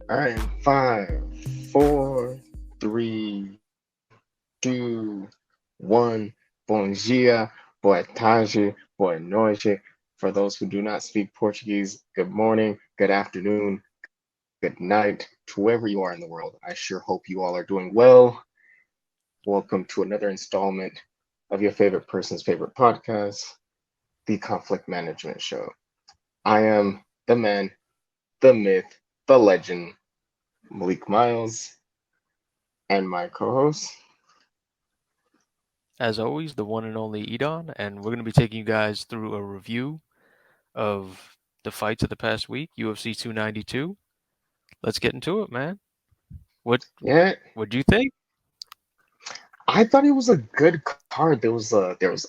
All right, 5, 4, 3, 2, 1. Bom dia, boa tarde, boa noite. For those who do not speak Portuguese, good morning, good afternoon, good night to wherever you are in the world. I sure hope you all are doing well. Welcome to another installment of your favorite person's favorite podcast, the Conflict Management Show. I am the man, the myth, the legend, Malik Miles, and my co host. As always, the one and only Edon, and we're going to be taking you guys through a review of the fights of the past week, UFC 292. Let's get into it, man. What Yeah, what do you think? I thought it was a good card. There was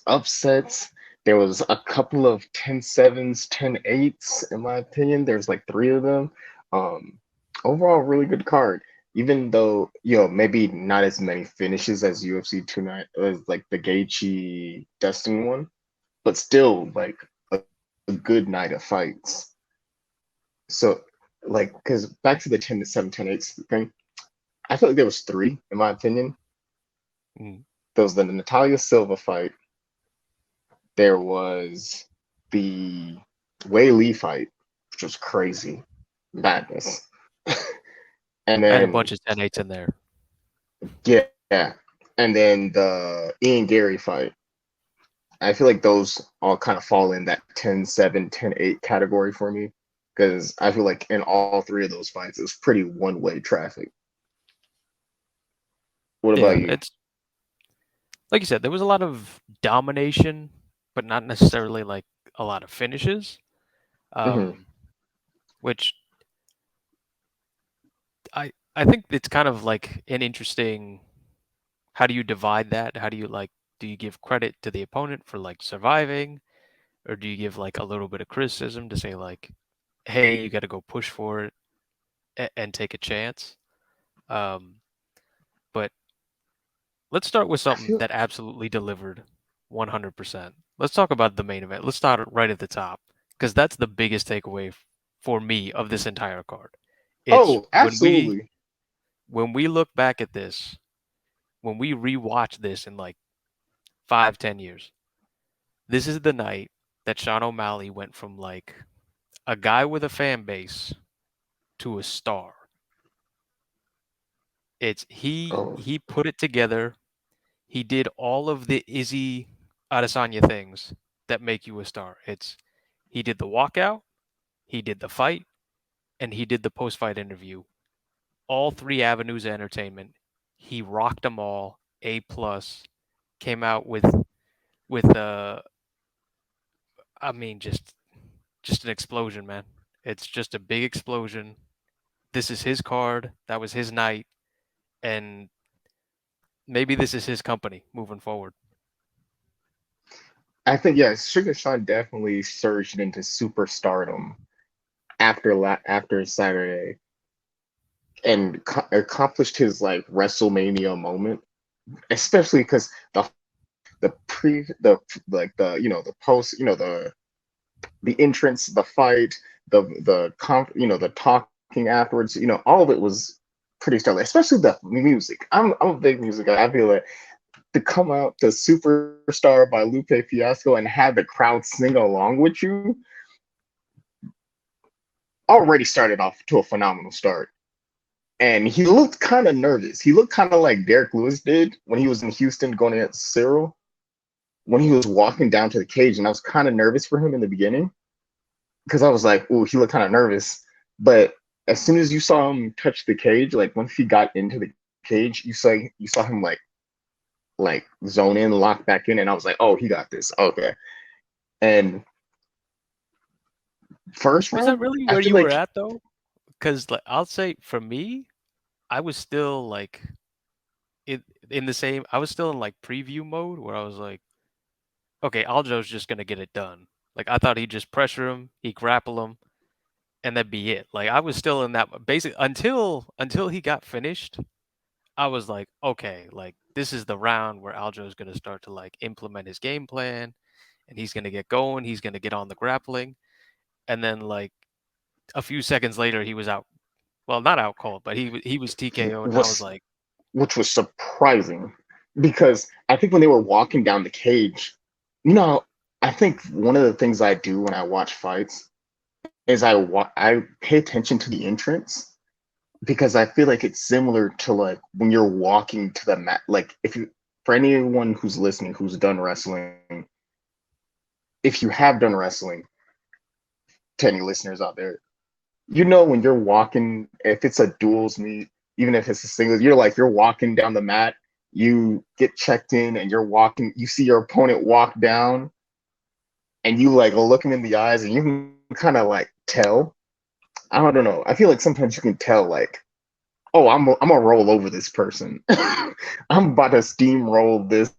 upsets. There was a couple of 10-7s, 10-8s, in my opinion. There's like three of them. Um, Overall, really good card. Even though maybe not as many finishes as UFC 29, as like the Gaethje Dustin one, but still like a good night of fights. So like, because back to the 10-7, 10-8 thing, I feel like there was three in my opinion. Mm. There was the Natalia Silva fight. There was the Wei Lee fight, which was crazy, madness. And And a then bunch of 10-8s in there. yeah, and then the Ian Gary fight. I feel like those all kind of fall in that 10-7, 10-8 category for me because I feel like in all three of those fights, it was pretty one-way traffic. What about Yeah, you? it's like you said, there was a lot of domination, but not necessarily like a lot of finishes. Hmm. Um, which I think it's kind of like an interesting. How do you divide that? How do you like? Do you give credit to the opponent for like surviving, or do you give like a little bit of criticism to say like, hey, you got to go push for it and take a chance? Um, but let's start with I something feel that absolutely delivered 100%. Let's talk about the main event. Let's start right at the top because that's the biggest takeaway for me of this entire card. It's oh, absolutely. when we look back at this, when we rewatch this in like 5, 10 years, this is the night that Sean O'Malley went from like a guy with a fan base to a star. It's Oh, he put it together. He did all of the Izzy Adesanya things that make you a star. It's he did the walkout, he did the fight, and he did the post-fight interview. All three avenues of entertainment. He rocked them all. A plus. Came out with I mean just an explosion, man. It's just a big explosion. This is his card. That was his night, and maybe this is his company moving forward. I think yeah, Sugar Sean definitely surged into superstardom after Saturday and accomplished his like WrestleMania moment, especially because the pre the the post the entrance, the fight, the talking afterwards, all of it was pretty stellar, especially the music. I'm a big music guy. I feel like to come out to Superstar by Lupe Fiasco and have the crowd sing along with you already started off to a phenomenal start. And he looked kind of nervous. He looked kind of like Derek Lewis did when he was in Houston going against Cyril when he was walking down to the cage. And I was kind of nervous for him in the beginning because I was like, "Ooh, he looked kind of nervous." But as soon as you saw him touch the cage, like once he got into the cage, you saw him like zone in, lock back in, and I was like, "Oh, he got this." Okay. And first Was that round, really I where feel you were like at though? Because like, I'll say for me, I was still like in in the same. I was still in like preview mode where I was like, okay, Aljo's just gonna get it done. Like I thought he'd just pressure him, he grapple him, and that'd be it. Like I was still in that basic until he got finished. I was like, okay, like this is the round where Aljo's gonna start to like implement his game plan, and he's gonna get going. He's gonna get on the grappling, and then like a few seconds later, he was out. Well, not out cold, but he was TKO'd, and I was was like, which was surprising because I think when they were walking down the cage, you know, I think one of the things I do when I watch fights is I pay attention to the entrance because I feel like it's similar to like when you're walking to the mat. Like if you, for anyone who's listening who's done wrestling, if you have done wrestling, to any listeners out there, you know when you're walking, if it's a duels meet, even if it's a singles, you're walking down the mat, you get checked in, and you're walking, you see your opponent walk down, and you like look him in the eyes, and you can kind of like tell. I don't know. I feel like sometimes you can tell like, oh, I'm gonna roll over this person. I'm about to steamroll this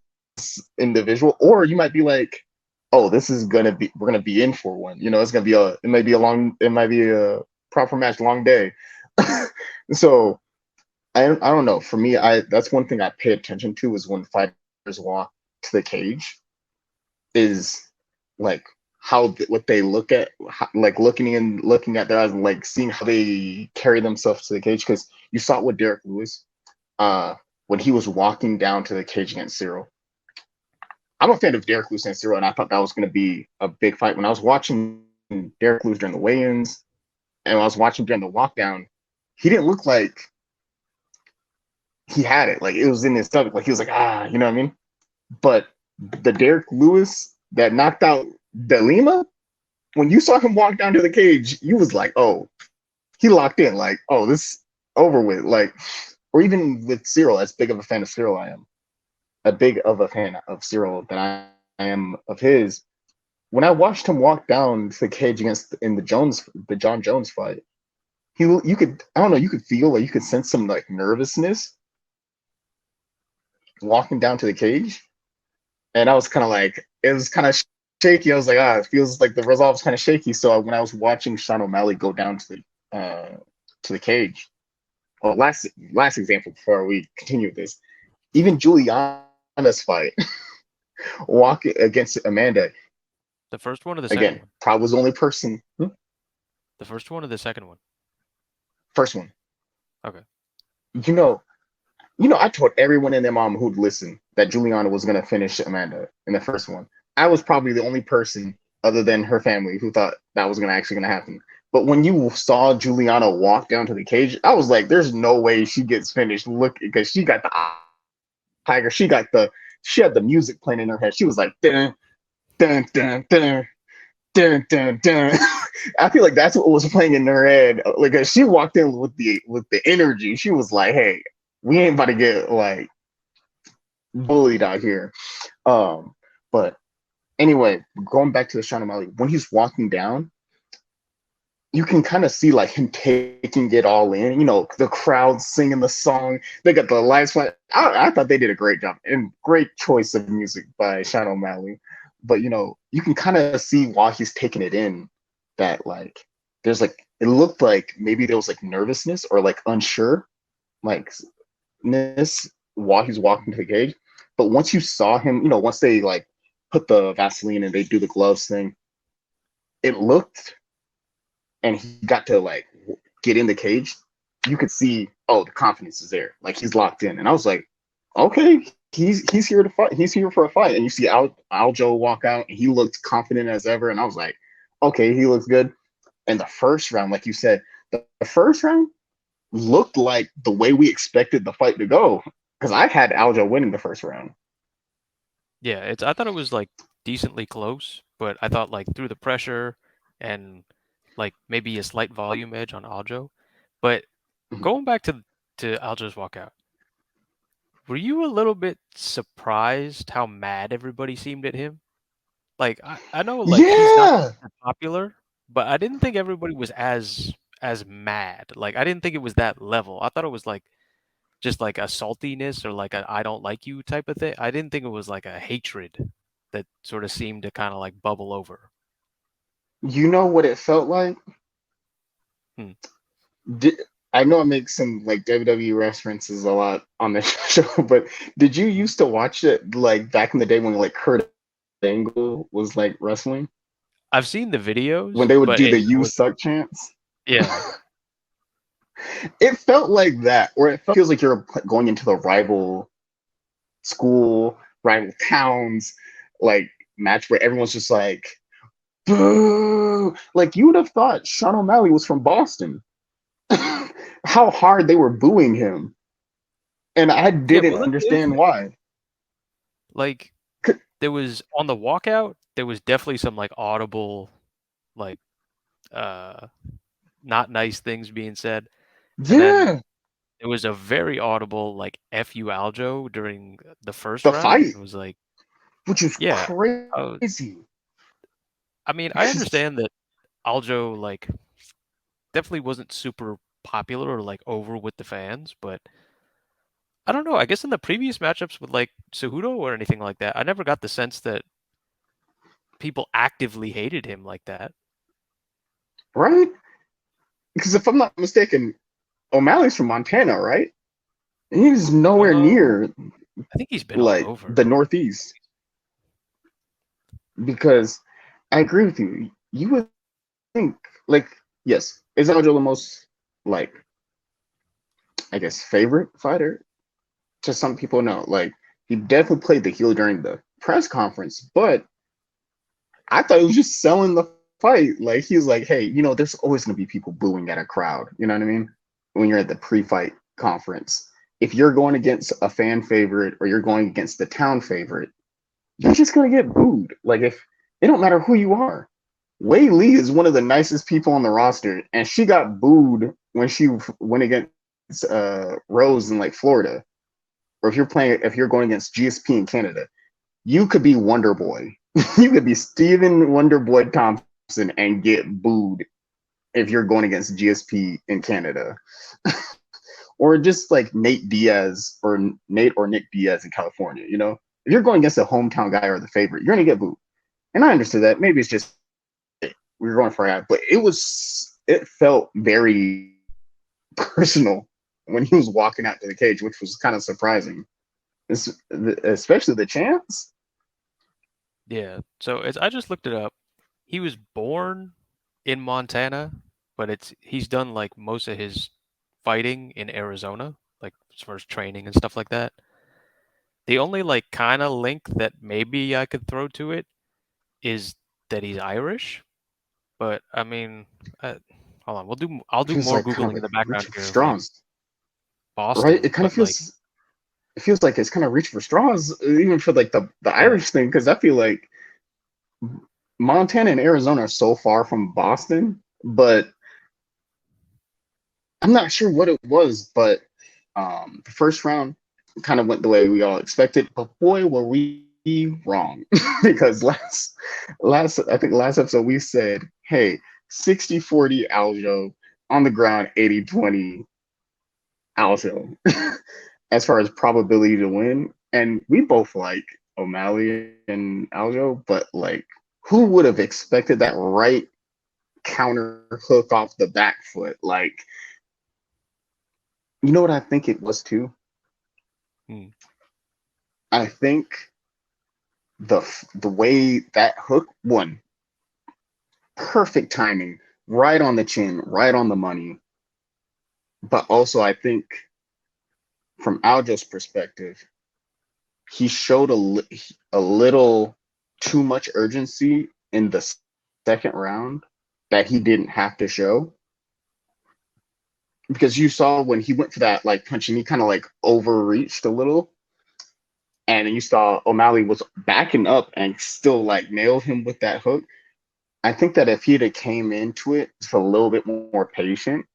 individual, or you might be like, oh, this is gonna be we're gonna be in for one. You know, it might be a proper match, long day. So I don't know. For me, I that's one thing I pay attention to is when fighters walk to the cage is like what they look at, like looking at their eyes and like seeing how they carry themselves to the cage. Because you saw it with Derek Lewis when he was walking down to the cage against Cyril. I'm a fan of Derek Lewis and Cyril, and I thought that was going to be a big fight. When I was watching Derek Lewis during the weigh-ins, and when I was watching during the walk down, he didn't look like he had it. Like it was in his stomach. Like he was like, you know what I mean? But the Derek Lewis that knocked out De Lima, when you saw him walk down to the cage, you was like, oh, he locked in. Like, oh, this over with. Like, or even with Cyril, as big of a fan of Cyril I am, a big of a fan of Cyril that I am of his. When I watched him walk down to the cage against in the John Jones fight, you could I don't know, you could feel like you could sense some like nervousness walking down to the cage, and I was kind of like it was kind of shaky. I was like, it feels like the resolve's kind of shaky. So when I was watching Sean O'Malley go down to the cage, well, last example before we continue this, even Juliana's fight, walking against Amanda the first one or the second again, one? probably was the only person. The first one or the second one? First one, Okay. you know, I told everyone in their mom who'd listen that Juliana was gonna finish Amanda in the first one. I was probably the only person other than her family who thought that was gonna happen. But when you saw Juliana walk down to the cage, I was like, "There's no way she gets finished." Look, because she got the tiger, she had the music playing in her head. She was like, dun dun dun dun dun dun dun. I feel like that's what was playing in her head. Like she walked in with the energy. She was like, "Hey, we ain't about to get like bullied out here." But anyway, going back to the Sean O'Malley, when he's walking down, you can kind of see like him taking it all in. You know, the crowd singing the song. They got the lights. I thought they did a great job and great choice of music by Sean O'Malley. But you can kind of see while he's taking it in that like there's like it looked like maybe there was like nervousness or like unsure, like ness while he's walking to the cage. But once you saw him, once they like put the Vaseline and they do the gloves thing, it looked and he got to like get in the cage, you could see, oh, the confidence is there. Like he's locked in. And I was like, okay, he's here to fight. He's here for a fight. And you see Aljo walk out and he looked confident as ever. And I was like, okay, he looks good. And the first round, like you said, the first round looked like the way we expected the fight to go. Because I had Aljo winning the first round. Yeah, I thought it was like decently close, but I thought like through the pressure and like maybe a slight volume edge on Aljo. But Mhm. going back to Aljo's walkout, were you a little bit surprised how mad everybody seemed at him? Like I know like he's not Yeah. super popular, but I didn't think everybody was as mad. Like I didn't think it was that level. I thought it was like just like a saltiness or like a I don't like you type of thing. I didn't think it was like a hatred that sort of seemed to kind of like bubble over. You know what it felt like? Hmm. Did, I know I make some like WWE references a lot on this show, but did you used to watch it like back in the day when like Kurt Angle was like wrestling? I've seen the When videos, they would but do the it "You was suck" chants? yeah. It felt like that, or it feels like you're going into the rival school, rival towns, like match where everyone's just like, boo. Like you would have thought Sean O'Malley was from Boston. How hard they were booing him. And I Yeah, didn't well, understand why. like there was on the walkout, there was definitely some like audible, like uh, not nice things being said, and then Yeah, it was a very audible like "F you Aljo" during the first the round. fight, It was like, which is yeah, uh, crazy. I mean, I understand that Aljo like definitely wasn't super popular or like over with the fans, but I don't know. I guess in the previous matchups with like Cejudo or anything like that, I never got the sense that people actively hated him like that. Right? Because if I'm not mistaken, O'Malley's from Montana, right? And he's nowhere Uh, near I think he's been all like over. the Northeast. Because I agree with you. You would think, like, yes, is Aljo the most, like, I guess, favorite fighter? To some people, no. Like, he definitely played the heel during the press conference, but I thought he was just selling the fight. Like, he was like, hey, there's always going to be people booing at a crowd. You know what I mean? When you're at the pre fight conference. If you're going against a fan favorite or you're going against the town favorite, you're just going to get booed. Like, if it don't matter who you are. Wei Lee is one of the nicest people on the roster, and she got booed when she went against Rose in like Florida. Or if you're going against GSP in Canada, you could be Wonder Boy. You could be Steven Wonder Boy Thompson and get booed if you're going against GSP in Canada. Or just like Nate Diaz or Nate or Nick Diaz in California, If you're going against a hometown guy or the favorite, you're gonna get booed. And I understood that. Maybe it's just we were going for that, but it felt very personal when he was walking out to the cage, which was kind of surprising. Especially the chance. Yeah. So I just looked it up. He was born in Montana, but he's done like most of his fighting in Arizona, like as far as training and stuff like that. The only like kind of link that maybe I could throw to it is that he's Irish. But I mean, hold on, I'll It do feels more like kind of googling in like the background reaching for here of like straws, right? Boston. It kind of But like, feels like it's kind of reaching for straws, even for like the yeah, Irish thing, because I feel like Montana and Arizona are so far from Boston, but I'm not sure what it was. But the first round kind of went the way we all expected, but boy, were we wrong. Because last episode we said, hey, 60-40 Aljo on the ground, 80-20 Aljo as far as probability to win. And we both like O'Malley and Aljo, but like who would have expected that right counter hook off the back foot? Like, you know what I think it was too? hmm, I think the the way that hook won, perfect timing, right on the chin, right on the money. But also, I think from Aljo's perspective, he showed a little too much urgency in the second round that he didn't have to show. Because you saw when he went for that like punch and he kind of like overreached a little, and you saw O'Malley was backing up and still like nailed him with that hook. I think that if he'd have came into it just a little bit more patient,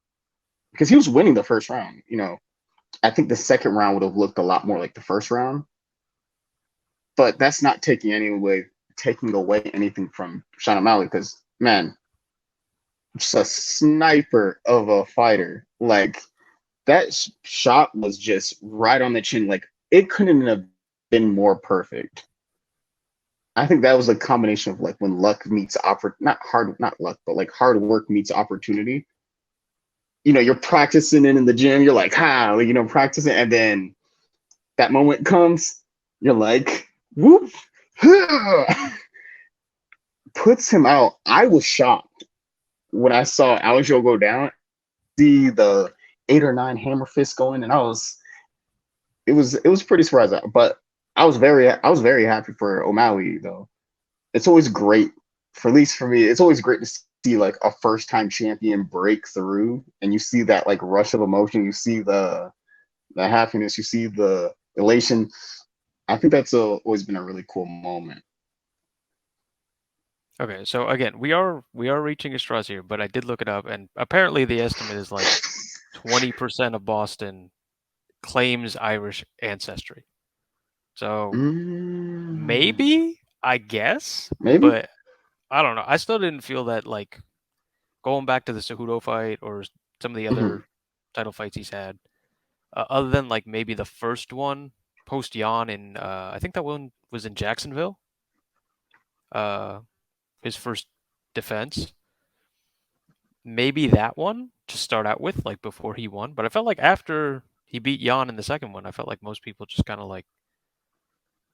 because he was winning the first round, I think the second round would have looked a lot more like the first round. But that's not taking away anything from Sean O'Malley, because man, just a sniper of a fighter. Like that shot was just right on the chin. Like it couldn't have been more perfect. I think that was a combination of like when luck meets not luck, but like hard work meets opportunity. You're practicing it in the gym. You're like, practicing, and then that moment comes. You're like, whoop, puts him out. I was shocked when I saw Aljo go down. See the eight or nine hammer fists going, and it was pretty surprising. But I was very happy for O'Malley though. It's always great, for at least for me, it's always great to see like a first time champion break through, and you see that like rush of emotion, you see the happiness, you see the elation. I think that's always been a really cool moment. Okay, so again, we are reaching a straws here, but I did look it up, and apparently the estimate is like 20% of Boston claims Irish ancestry. So Mm, maybe, I guess, maybe. but I don't know. I still didn't feel that like going back to the Cejudo fight or some of the Mhm. other title fights he's had, other than like maybe the first one post Jan in I think that one was in Jacksonville, uh, his first defense. Maybe that one to start out with, like before he won. But I felt like after he beat Jan in the second one, I felt like most people just kind of like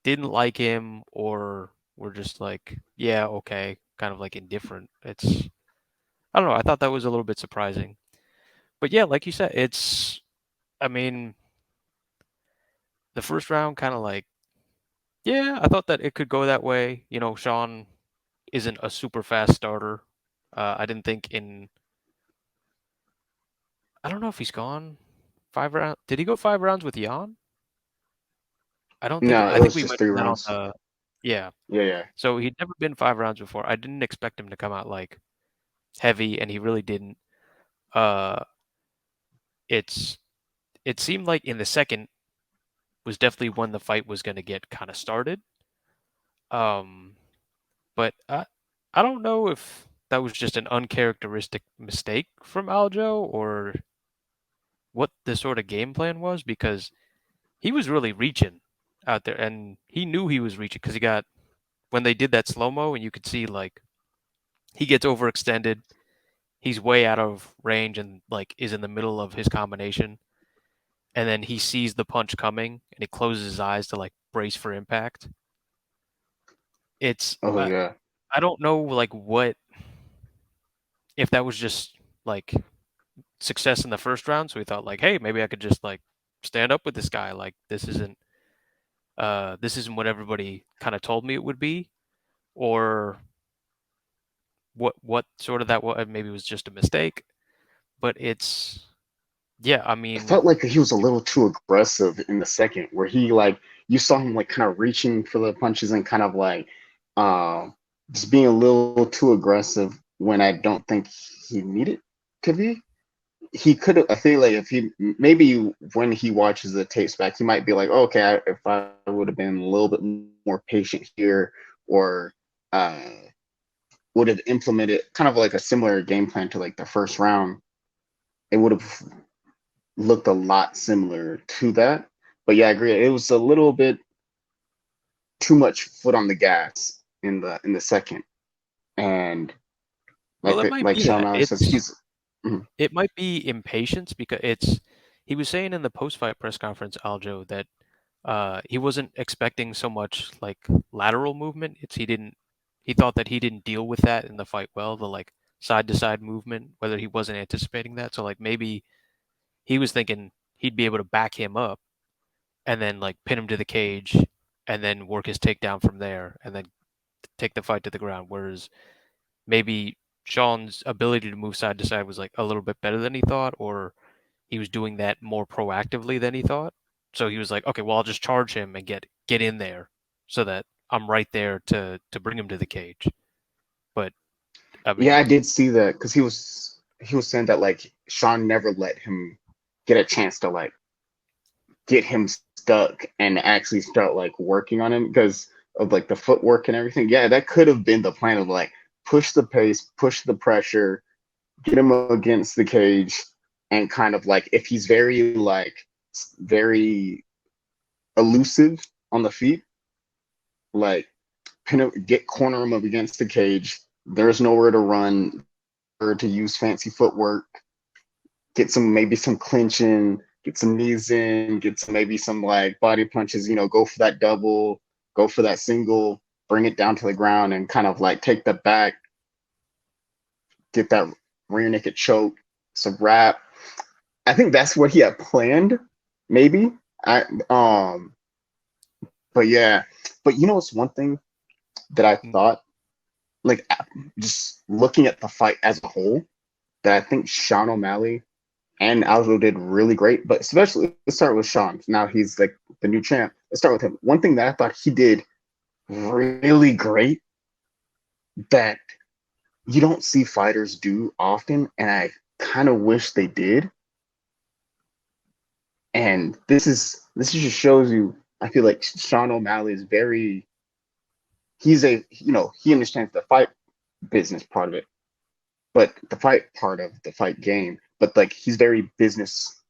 didn't like him or were just like, yeah, okay, kind of like indifferent. I don't know. I thought that was a little bit surprising. But yeah, like you said, I mean, the first round kind of like, yeah, I thought that it could go that way. You know, Sean isn't a super fast starter. I didn't think I don't know if he's gone 5 rounds. Did he go 5 rounds with Jan? I don't think No, it I think was we just mentioned three that on rounds. the yeah. Yeah, yeah. So he'd never been 5 rounds before. I didn't expect him to come out like heavy, and he really didn't. Uh, it's it seemed like in the second was definitely when the fight was going to get kind of started. Um, but I don't know if that was just an uncharacteristic mistake from Aljo or what the sort of game plan was because he was really reaching out there, and he knew he was reaching because he got when they did that slow mo, and you could see like he gets overextended. He's way out of range and like is in the middle of his combination, and then he sees the punch coming and he closes his eyes to like brace for impact. It's Oh yeah. I don't know like what if that was just like success in the first round, so he thought like, hey, maybe I could just like stand up with this guy. Like this isn't what everybody kind of told me it would be, or what sort of that was maybe it was just a mistake. But it's yeah, I It mean, felt like he was a little too aggressive in the second, where he like you saw him like kind of reaching for the punches and kind of like uh, just being a little too aggressive when I don't think he needed to be. He could have. I feel like if he maybe when he watches the tapes back, he might be like, oh, okay, if I would have been a little bit more patient here, or uh, would have implemented kind of like a similar game plan to like the first round, it would have looked a lot similar to that. But yeah, I agree. It was a little bit too much foot on the gas in the second, and well, like it might like be Sean that Malley says, he's mhm. it might be impatience because it's he was saying in the post-fight press conference, Aljo, that he wasn't expecting so much like lateral movement. He thought that he didn't deal with that in the fight well, the like side to side movement, whether he wasn't anticipating that. So like maybe he was thinking he'd be able to back him up and then like pin him to the cage and then work his takedown from there and then take the fight to the ground. Whereas maybe Sean's ability to move side to side was like a little bit better than he thought, or he was doing that more proactively than he thought. So he was like, okay, well, I'll just charge him and get in there so that I'm right there to bring him to the cage. But I Yeah, mean, I did see that because he was saying that like Sean never let him get a chance to like get him stuck and actually start like working on him because of like the footwork and everything. Yeah, that could have been the plan of like push the pace, push the pressure, get him against the cage, and kind of like if he's very like very elusive on the feet, like pin him, get corner him up against the cage. There's nowhere to run or to use fancy footwork. Get some maybe some clinching, get some knees in, get some maybe some like body punches. Go for that double, go for that single, bring it down to the ground, and kind of like take the back, get that rear naked choke, some wrap. I think that's what he had planned, maybe. I but yeah, but you know, it's one thing that I Mm, thought, like, just looking at the fight as a whole, that I think Sean O'Malley and Aljo did really great. But especially, let's start with Sean. Now he's like the new champ. Let's start with him. One thing that I thought he did really great that you don't see fighters do often, and I kind of wish they did. And this just shows you. I feel like Sean O'Malley is very. He's a he understands the fight business part of it, but the fight part of the fight game. But like he's very business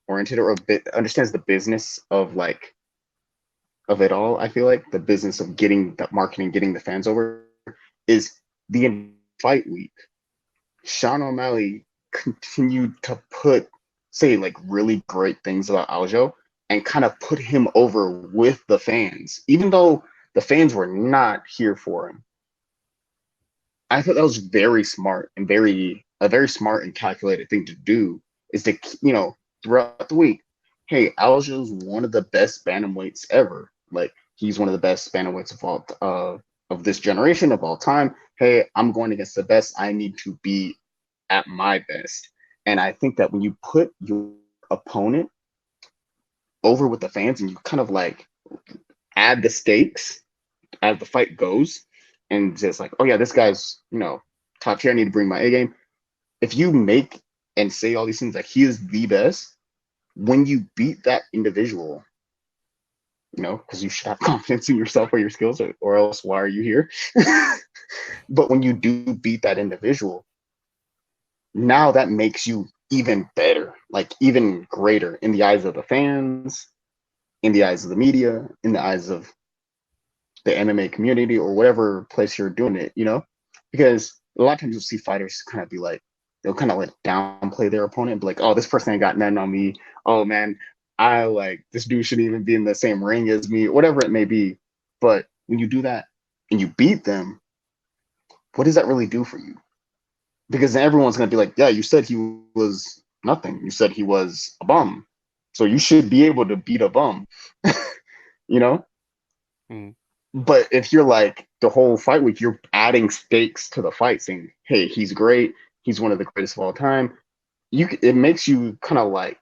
oriented or a bit understands the business of like of it all. I feel like the business of getting the marketing, getting the fans over is the fight week. Sean O'Malley continued to put say like really great things about Aljo and kind of put him over with the fans, even though the fans were not here for him. I thought that was very smart and very a very smart and calculated thing to do is to throughout the week, hey, Aljo's one of the best bantamweights ever. Like he's one of the best bantamweights of all of this generation of all time. Hey, I'm going against the best. I need to be at my best. And I think that when you put your opponent over with the fans and you kind of like add the stakes as the fight goes, and just like, oh yeah, this guy's top tier. I need to bring my A game. If you make and say all these things like he is the best, when you beat that individual, because you should have confidence in yourself or your skills, or else why are you here? But when you do beat that individual, now that makes you even better, like even greater in the eyes of the fans, in the eyes of the media, in the eyes of the MMA community or whatever place you're doing it, because a lot of times you'll see fighters kind of be like, they'll kind of like downplay their opponent, be like, oh, this person ain't got nothing on me. Oh man, I like this dude shouldn't even be in the same ring as me, whatever it may be. But when you do that and you beat them, what does that really do for you? Because then everyone's gonna be like, yeah, you said he was nothing. You said he was a bum. So you should be able to beat a bum, you know? mm, But if you're like the whole fight week, you're adding stakes to the fight, saying, "Hey, he's great. He's one of the greatest of all time." It makes you kind of like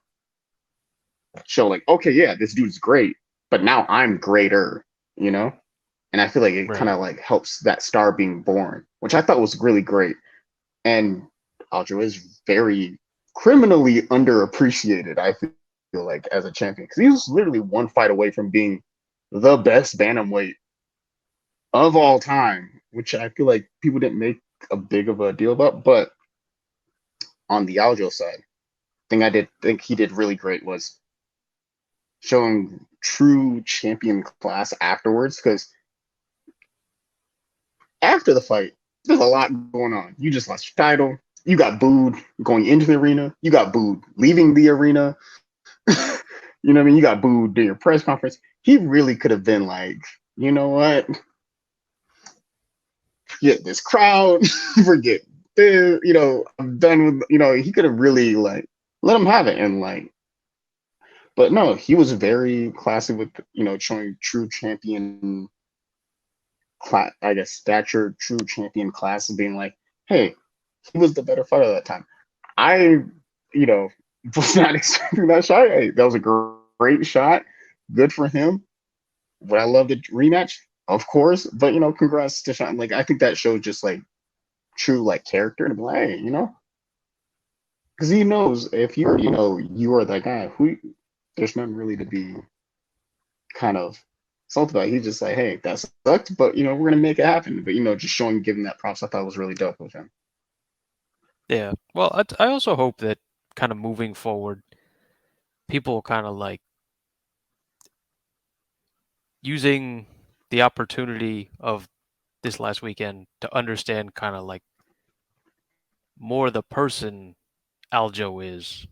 show like, okay, yeah, this dude's great, but now I'm greater, you know. And I feel like it kind right. of like helps that star being born, which I thought was really great. And Aljo is very criminally underappreciated. I feel like as a champion because he was literally one fight away from being the best bantamweight of all time, which I feel like people didn't make a big of a deal about. But on the Aljo side, thing I did think he did really great was showing true champion class afterwards. Because after the fight, there's a lot going on. You just lost your title. You got booed going into the arena. You got booed leaving the arena. You know what I mean? You got booed during your press conference. He really could have been like, you know what? Forget this crowd. Forget this. I'm done with. He could have really like let him have it and like. But no, he was very classy with showing true champion class. I guess stature, true champion class, and being like, hey, he was the better fighter at that time. I, you know, was not expecting that shot. Hey, that was a great shot. Good for him. Would I love the rematch? Of course. But congrats to Sean. Like I think that shows just like true like character and be like, hey, because he knows if you already know you are that guy, who there's nothing really to be kind of salty about. He's just like, hey, that sucked, but we're gonna make it happen. But just showing, giving that props, I thought was really dope with him. Yeah. Well, I also hope that kind of moving forward, people kind of like using the opportunity of this last weekend to understand kind of like more the person Aljo is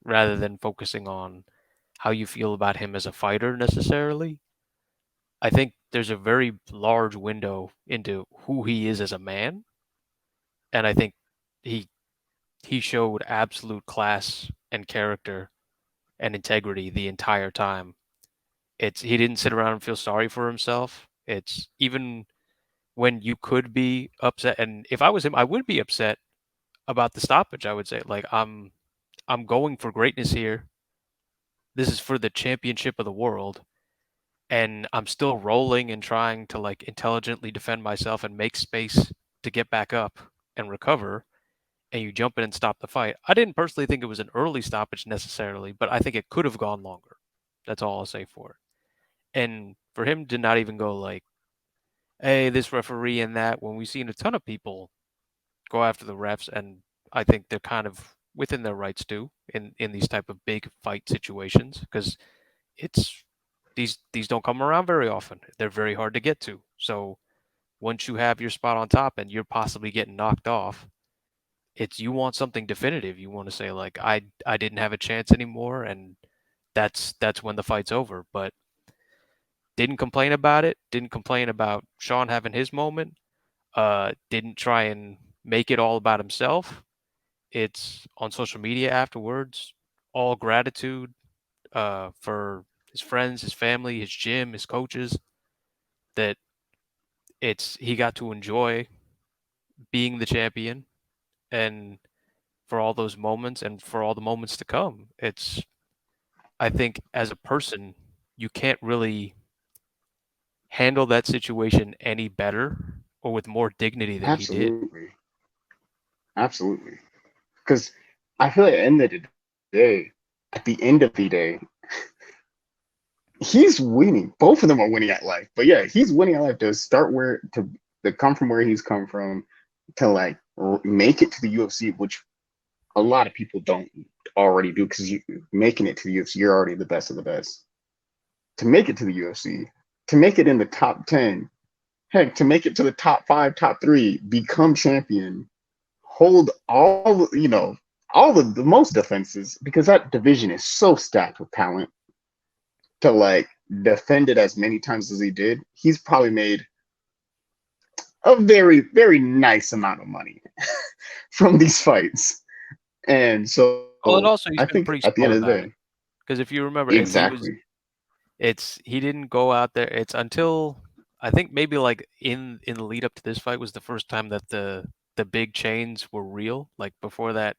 rather than focusing on how you feel about him as a fighter necessarily. I think there's a very large window into who he is as a man, and I think he he showed absolute class and character and integrity the entire time. It's he didn't sit around and feel sorry for himself. It's even when you could be upset, and if I was him, I would be upset about the stoppage. I would say like I'm going for greatness here. This is for the championship of the world, and I'm still rolling and trying to like intelligently defend myself and make space to get back up and recover, and you jump in and stop the fight. I didn't personally think it was an early stoppage necessarily, but I think it could have gone longer. That's all I'll say for it. And for him to not even go like, "Hey, this referee and that," when we've seen a ton of people go after the refs, and I think they're kind of within their rights too in these type of big fight situations because it's these don't come around very often. They're very hard to get to. So once you have your spot on top and you're possibly getting knocked off, it's you want something definitive. You want to say like I didn't have a chance anymore, and that's when the fight's over. But didn't complain about it. Didn't complain about Sean having his moment. Didn't try and make it all about himself. It's on social media afterwards. All gratitude for his friends, his family, his gym, his coaches. That it's he got to enjoy being the champion and for all those moments and for all the moments to come. It's I think as a person, you can't really handle that situation any better or with more dignity than he did. Absolutely. Absolutely. Because I feel like at the end of the day, at the end of the day, he's winning. Both of them are winning at life. But yeah, he's winning at life to start where to come from where he's come from to like make it to the UFC, which a lot of people don't already do because you making it to the UFC, you're already the best of the best. To make it to the UFC, to make it in the top 10, heck, to make it to the top 5, top 3, become champion, hold all, all the most defenses because that division is so stacked with talent to like defend it as many times as he did. He's probably made a very, very nice amount of money from these fights. And so Well, and also I he's been think pretty at the smart end of the about it day, because if you remember, exactly. it's he didn't go out there. It's until I think maybe like in the lead up to this fight was the first time that the big chains were real. Like before that,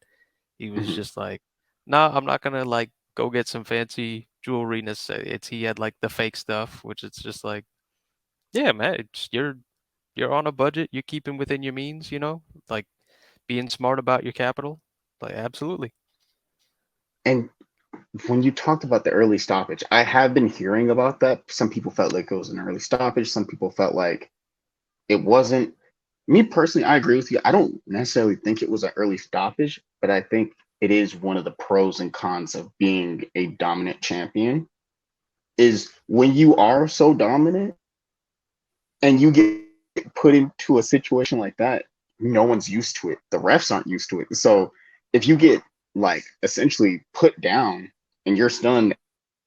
he was Mhm. just like, "No, I'm not gonna like go get some fancy jewelry." It's he had like the fake stuff, which it's just like, yeah, man, you're on a budget. You're keeping within your means. Like being smart about your capital. Like absolutely. And when you talked about the early stoppage, I have been hearing about that. Some people felt like it was an early stoppage. Some people felt like it wasn't. Me personally, I agree with you. I don't necessarily think it was an early stoppage, but I think it is one of the pros and cons of being a dominant champion is when you are so dominant and you get put into a situation like that, no one's used to it. The refs aren't used to it. So if you get like essentially put down and you're stunned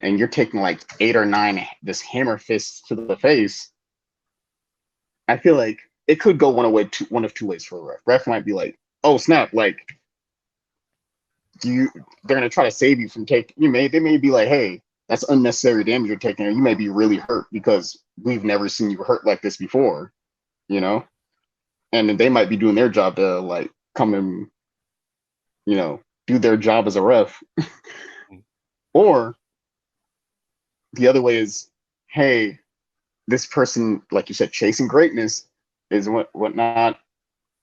and you're taking like 8 or 9 this hammer fists to the face, I feel like it could go one of two ways for a ref. Ref might be like, "Oh snap!" Like they're gonna try to save you from taking. They may be like, "Hey, that's unnecessary damage you're taking, or you may be really hurt because we've never seen you hurt like this before." You know, and then they might be doing their job to like come and do their job as a ref, or the other way is, "Hey, this person, like you said, chasing greatness is whatnot.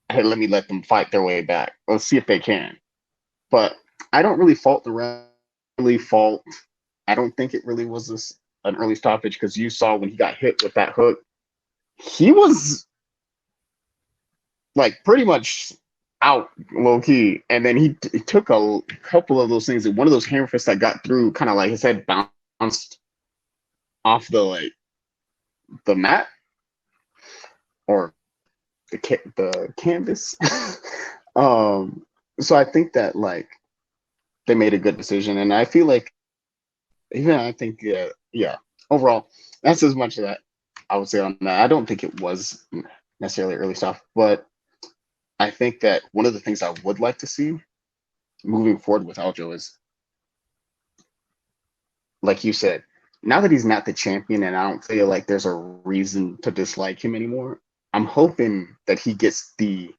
Hey, let me let them fight their way back. Let's see if they can." But I don't really fault the ref. Really fault. I don't think it really was an early stoppage because you saw when he got hit with that hook, he was like pretty much out low key, and then he took a couple of those things. And one of those hammer fists that got through, kind of like his head bounced off the mat or the canvas. um, so I think that like they made a good decision, and I feel like even I think yeah, overall that's as much of that I would say on that. I don't think it was necessarily early stuff, but I think that one of the things I would like to see moving forward with Aljo is, like you said, now that he's not the champion and I don't feel like there's a reason to dislike him anymore, I'm hoping that he gets the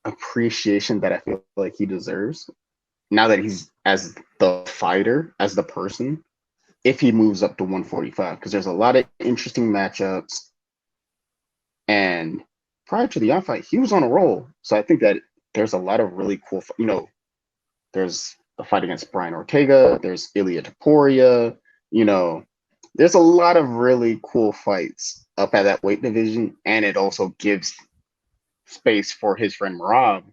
appreciation that I feel like he deserves now that he's as the fighter, as the person, if he moves up to 145, because there's a lot of interesting matchups. And prior to the young fight, he was on a roll. So I think that there's a lot of really cool, there's a fight against Brian Ortega, there's Ilya Taporia, you know, there's a lot of really cool fights up at that weight division. And it also gives space for his friend Marab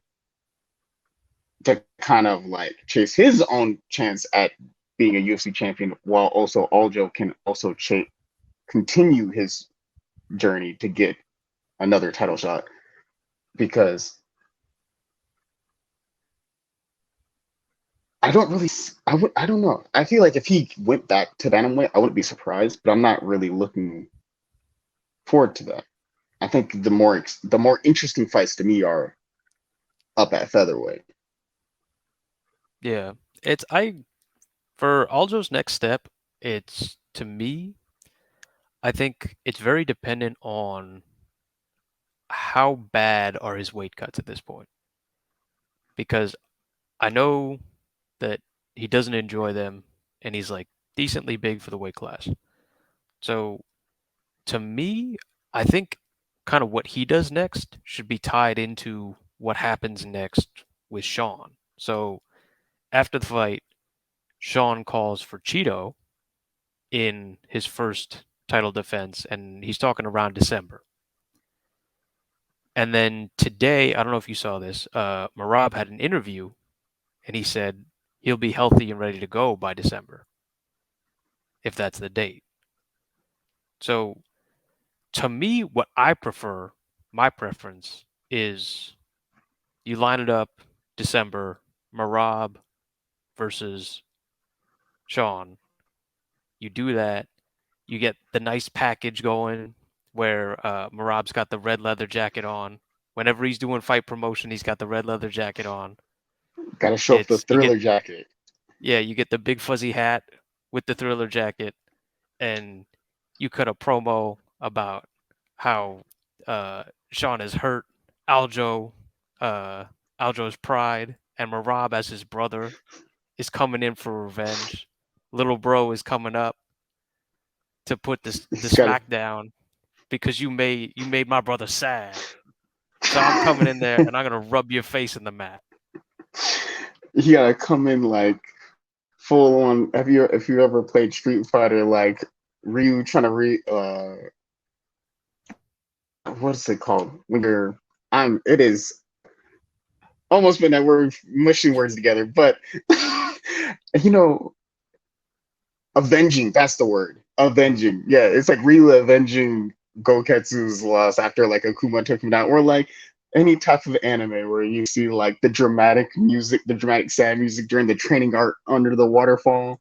to kind of like chase his own chance at being a UFC champion, while also Aljo can also continue his journey to get another title shot. Because I don't really, I don't know. I feel like if he went back to bantamweight, I wouldn't be surprised, but I'm not really looking forward to that. I think the more interesting fights to me are up at featherweight. Yeah, it's I for Aljo's next step. It's to me, I think it's very dependent on how bad are his weight cuts at this point. Because I know that he doesn't enjoy them, and he's like decently big for the weight class. So to me, I think kind of what he does next should be tied into what happens next with Sean. So after the fight, Sean calls for Cheeto in his first title defense, and he's talking around December. And then today, I don't know if you saw this, Marab had an interview, and he said he'll be healthy and ready to go by December, if that's the date. So to me, what I prefer, my preference is you line it up December, Marab versus Sean. You do that, you get the nice package going where Marab's got the red leather jacket on. Whenever he's doing fight promotion, he's got the red leather jacket on. Got to show off the It's you get Thriller jacket. yeah, you get the big fuzzy hat with the thriller jacket, and you cut a promo about how Sean is hurt, Aljo, uh, Aljo's pride, and Marab as his brother is coming in for revenge. Little bro is coming up to put the He's got smack down because you made my brother sad. So I'm coming in there and I'm gonna rub your face in the mat. he got to come in like full on. Have you if you ever played Street Fighter, like Ryu trying to what's it called when you're I'm it is almost been that word mushing words together, but you know, avenging, that's the word. Avenging. Yeah, it's like Ryu avenging Goketsu's loss after like Akuma took him down, or like any type of anime where you see like the dramatic music, the dramatic sad music during the training art under the waterfall.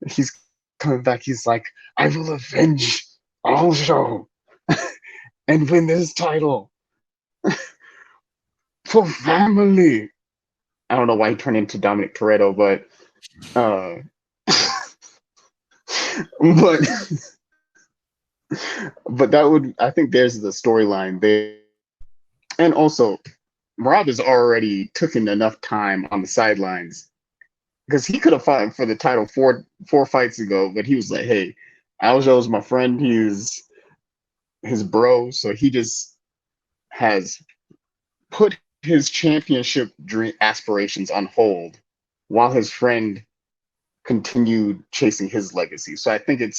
He's coming back, he's like, I will avenge Aljo and win this title for family. I don't know why he turned into Dominic Toretto, uh but but that would I think there's the storyline there. And also Rob has already taken enough time on the sidelines because he could have fought for the title four fights ago, but he was like, hey, Aljo's my friend, he's his bro, so he just has put his championship dream aspirations on hold while his friend continued chasing his legacy. So I think it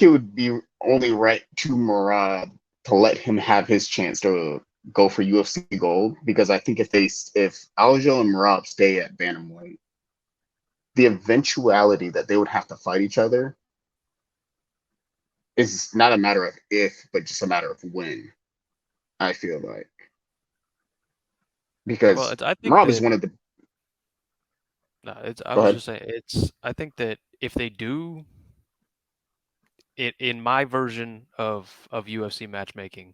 would be only right to Murad to let him have his chance to go for UFC gold because I think if Aljo and Murad stay at bantamweight, the eventuality that they would have to fight each other is not a matter of if, but just a matter of when. I feel like Well, because I think Murad is that one of the. no, it's I Go was ahead. just saying it's I think that if they do it in my version of UFC matchmaking,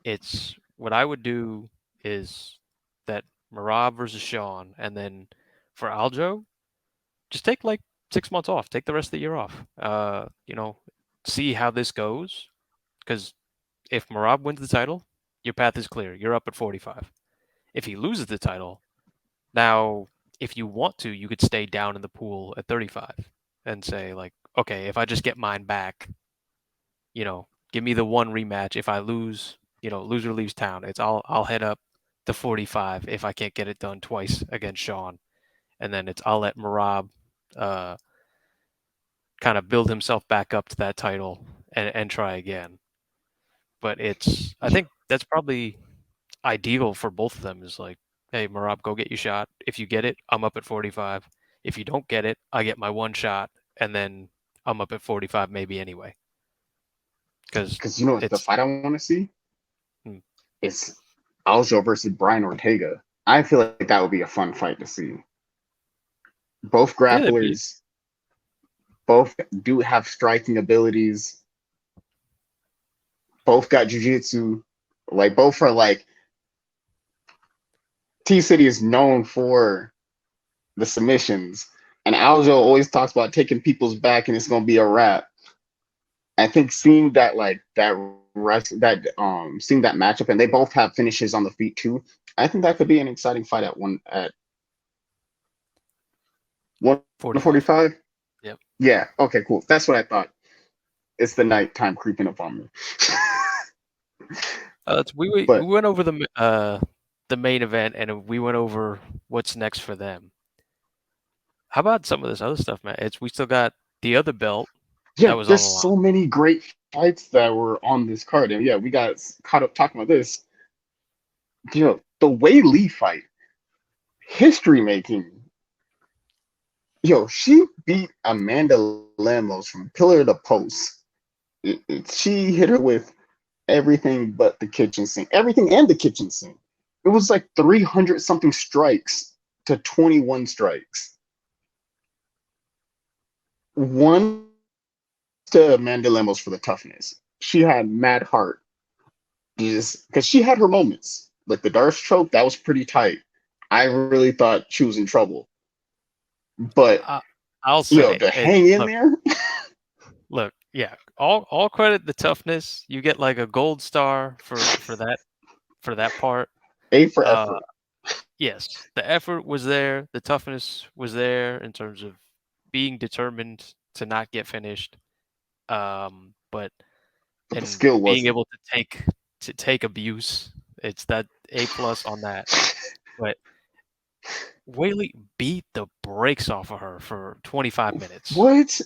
it's what I would do is that Marab versus Sean, and then for Aljo, just take like 6 months off. Take the rest of the year off. See how this goes. Because if Marab wins the title, your path is clear. You're up at 45. If he loses the title, now if you want to, you could stay down in the pool at 35 and say like, okay, if I just get mine back, give me the one rematch. If I lose, loser leaves town. I'll head up to 45 if I can't get it done twice against Sean, and then I'll let Marab uh, kind of build himself back up to that title and try again. But I think that's probably ideal for both of them. Is like, hey, Marab, go get your shot. If you get it, I'm up at 45. If you don't get it, I get my one shot, and then I'm up at 45 maybe anyway. Because Because you know what the it's fight I want to see hmm, is Aljo versus Brian Ortega. I feel like that would be a fun fight to see. Both yeah, that'd be grapplers, both do have striking abilities. Both got jujitsu. Like both are like T City is known for the submissions, and Aljo always talks about taking people's back, and it's gonna be a wrap. I think seeing that like that rest that seeing that matchup, and they both have finishes on the feet too. I think that could be an exciting fight at 45. 145. Yep. Yeah. Okay. Cool. That's what I thought. It's the nighttime creeping up on me. We But went over the main event and we went over what's next for them. How about some of this other stuff, man? We still got the other belt that yeah, was on there's the line. so many great fights that were on this card, and yeah, we got caught up talking about this. The Wei Lee fight, history making. She beat Amanda Lemos from pillar to post. She hit her with everything but the kitchen sink, everything and the kitchen sink. It was like 300 something strikes to 21 strikes. One to Amanda Lemos for the toughness. She had mad heart. Just because she had her moments. Like the Darce choke, that was pretty tight. I really thought she was in trouble. But I, I'll say to it. hang in there, Look, yeah. All credit the toughness. You get like a gold star for that part. A for Uh, effort. yes, the effort was there. The toughness was there in terms of being determined to not get finished. But But the and skill being wasn't. able to take abuse. It's that A+ on that. But Whaley beat the brakes off of her for 25 minutes. What?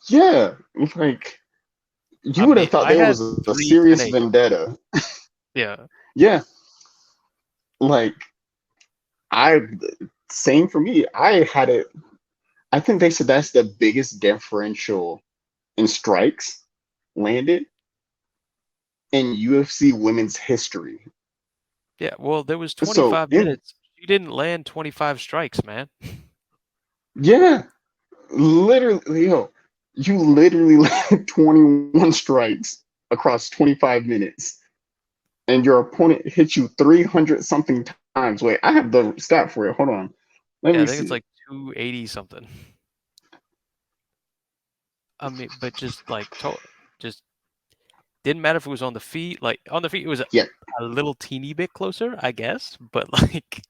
Yeah. Like I you would mean, have thought I there had was a 3 serious 10-8. vendetta. Yeah. Yeah. Like I same for me. I had it. I think they said that's the biggest differential in strikes landed in UFC women's history. Yeah, well, there was So 25 in minutes. She didn't land 25 strikes, man. yeah, literally, you literally landed 21 strikes across 25 minutes, and your opponent hit you 300 something times. Wait, I have the stat for it. Hold on, let Yeah, I me think it's see. like 280 something. I mean, but just didn't matter if it was on the feet. Like on the feet, it was Yeah, a little teeny bit closer, I guess. But like,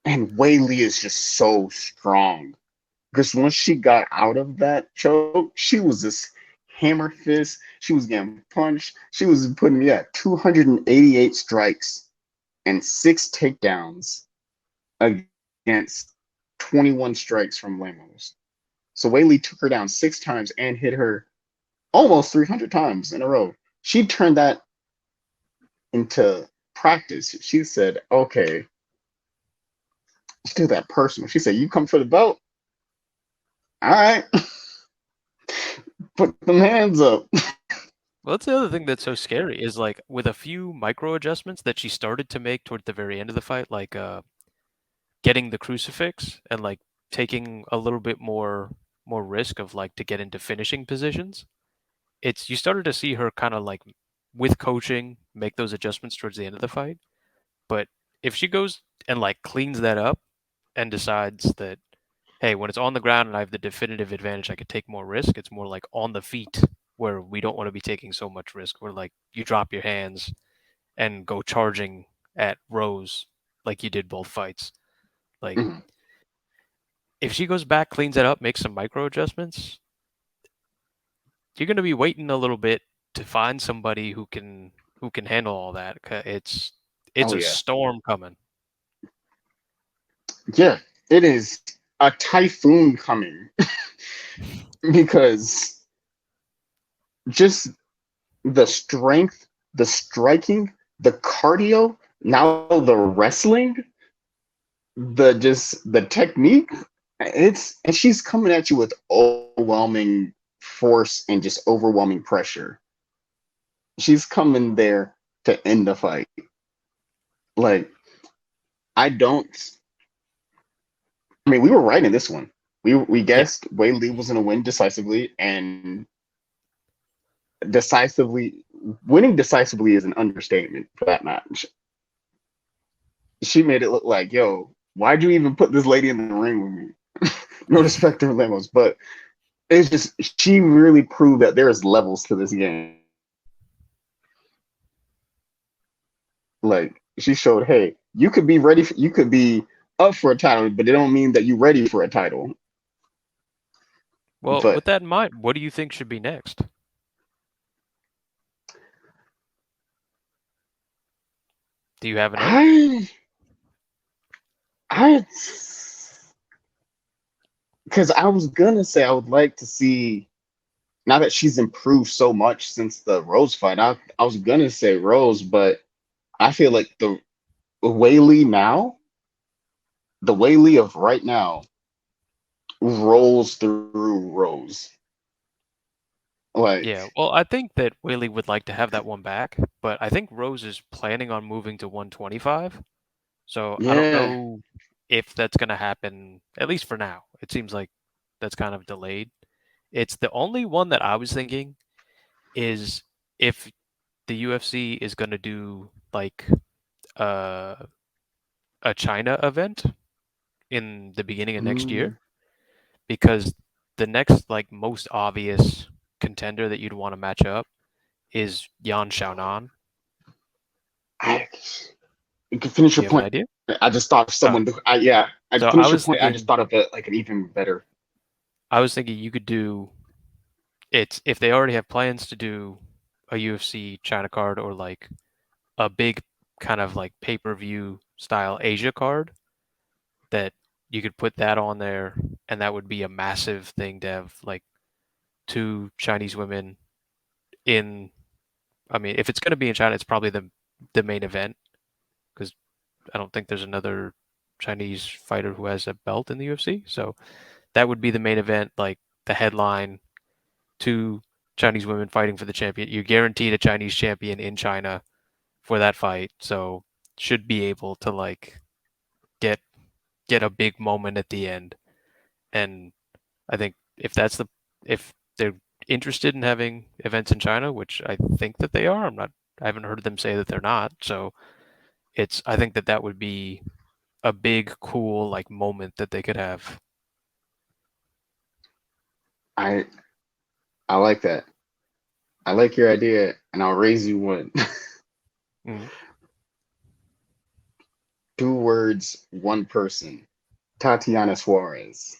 and Wei Li is just so strong. Because once she got out of that choke, she was this hammer fist. She was getting punched. She was putting 288 strikes and 6 takedowns against 21 strikes from Lemos. So Whaley took her down 6 times and hit her almost 300 times in a row. She turned that into practice. She said, "Okay, let's do that personal." She said, "You come for the belt? All right, put them hands up." well, that's the other thing that's so scary is like with a few micro adjustments that she started to make toward the very end of the fight, like getting the crucifix and like taking a little bit more risk of like to get into finishing positions. You started to see her kind of like with coaching make those adjustments towards the end of the fight, but if she goes and like cleans that up and decides that, hey, when it's on the ground and I have the definitive advantage, I could take more risk. It's more like on the feet where we don't want to be taking so much risk. Where like you drop your hands and go charging at Rose like you did both fights. Like Mhm. if she goes back, cleans it up, makes some micro adjustments, you're going to be waiting a little bit to find somebody who can handle all that. It's Oh a yeah, storm coming. yeah. It is a typhoon coming because just the strength, the striking, the cardio, now the wrestling, the technique. And she's coming at you with overwhelming force and just overwhelming pressure. She's coming there to end the fight. Like I don't. I mean, we were right in this one. We Yeah. guessed Wei Li was going to win decisively, and decisively winning decisively is an understatement for that match. She made it look like, yo, why'd you even put this lady in the ring with me? No respect to her limos, but it's just she really proved that there's levels to this game. Like she showed, hey, you could be ready, you could be up for a title, but it don't mean that you're ready for a title. Well, But with that in mind, what do you think should be next? Do you have a note? I, I, because I was gonna say I would like to see now that she's improved so much since the Rose fight. I was gonna say Rose, but I feel like the Whaley now, the Whaley of right now, rolls through Rose. Like, Yeah, well, I think that Whaley would like to have that one back, but I think Rose is planning on moving to 125. So I don't yeah, know if that's going to happen, at least for now. It seems like that's kind of delayed. It's the only one that I was thinking is if the UFC is going to do like uh, a China event in the beginning of next mm, year, because the next like most obvious contender that you'd want to match up is Yan Xiaonan. I you can finish Do your you have an point. idea? I just thought of Oh, someone. Yeah, I so I finish your was point. I just thinking, thought of it like an even better. you could do it's if they already have plans to do a UFC China card or like a big kind of like pay-per-view style Asia card, that you could put that on there, and that would be a massive thing to have like two Chinese women in. I mean, if it's going to be in China, it's probably the main event because I don't think there's another Chinese fighter who has a belt in the UFC. So that would be the main event, like the headline, two Chinese women fighting for the champion. You're guaranteed a Chinese champion in China for that fight, so should be able to like get get a big moment at the end. And I think if they're interested in having events in China, which I think that they are, I haven't heard them say that they're not. So I think that that would be a big cool like moment that they could have. I I like that. I like your idea, and I'll raise you one. Mm. Two words, one person. Tatiana Suarez.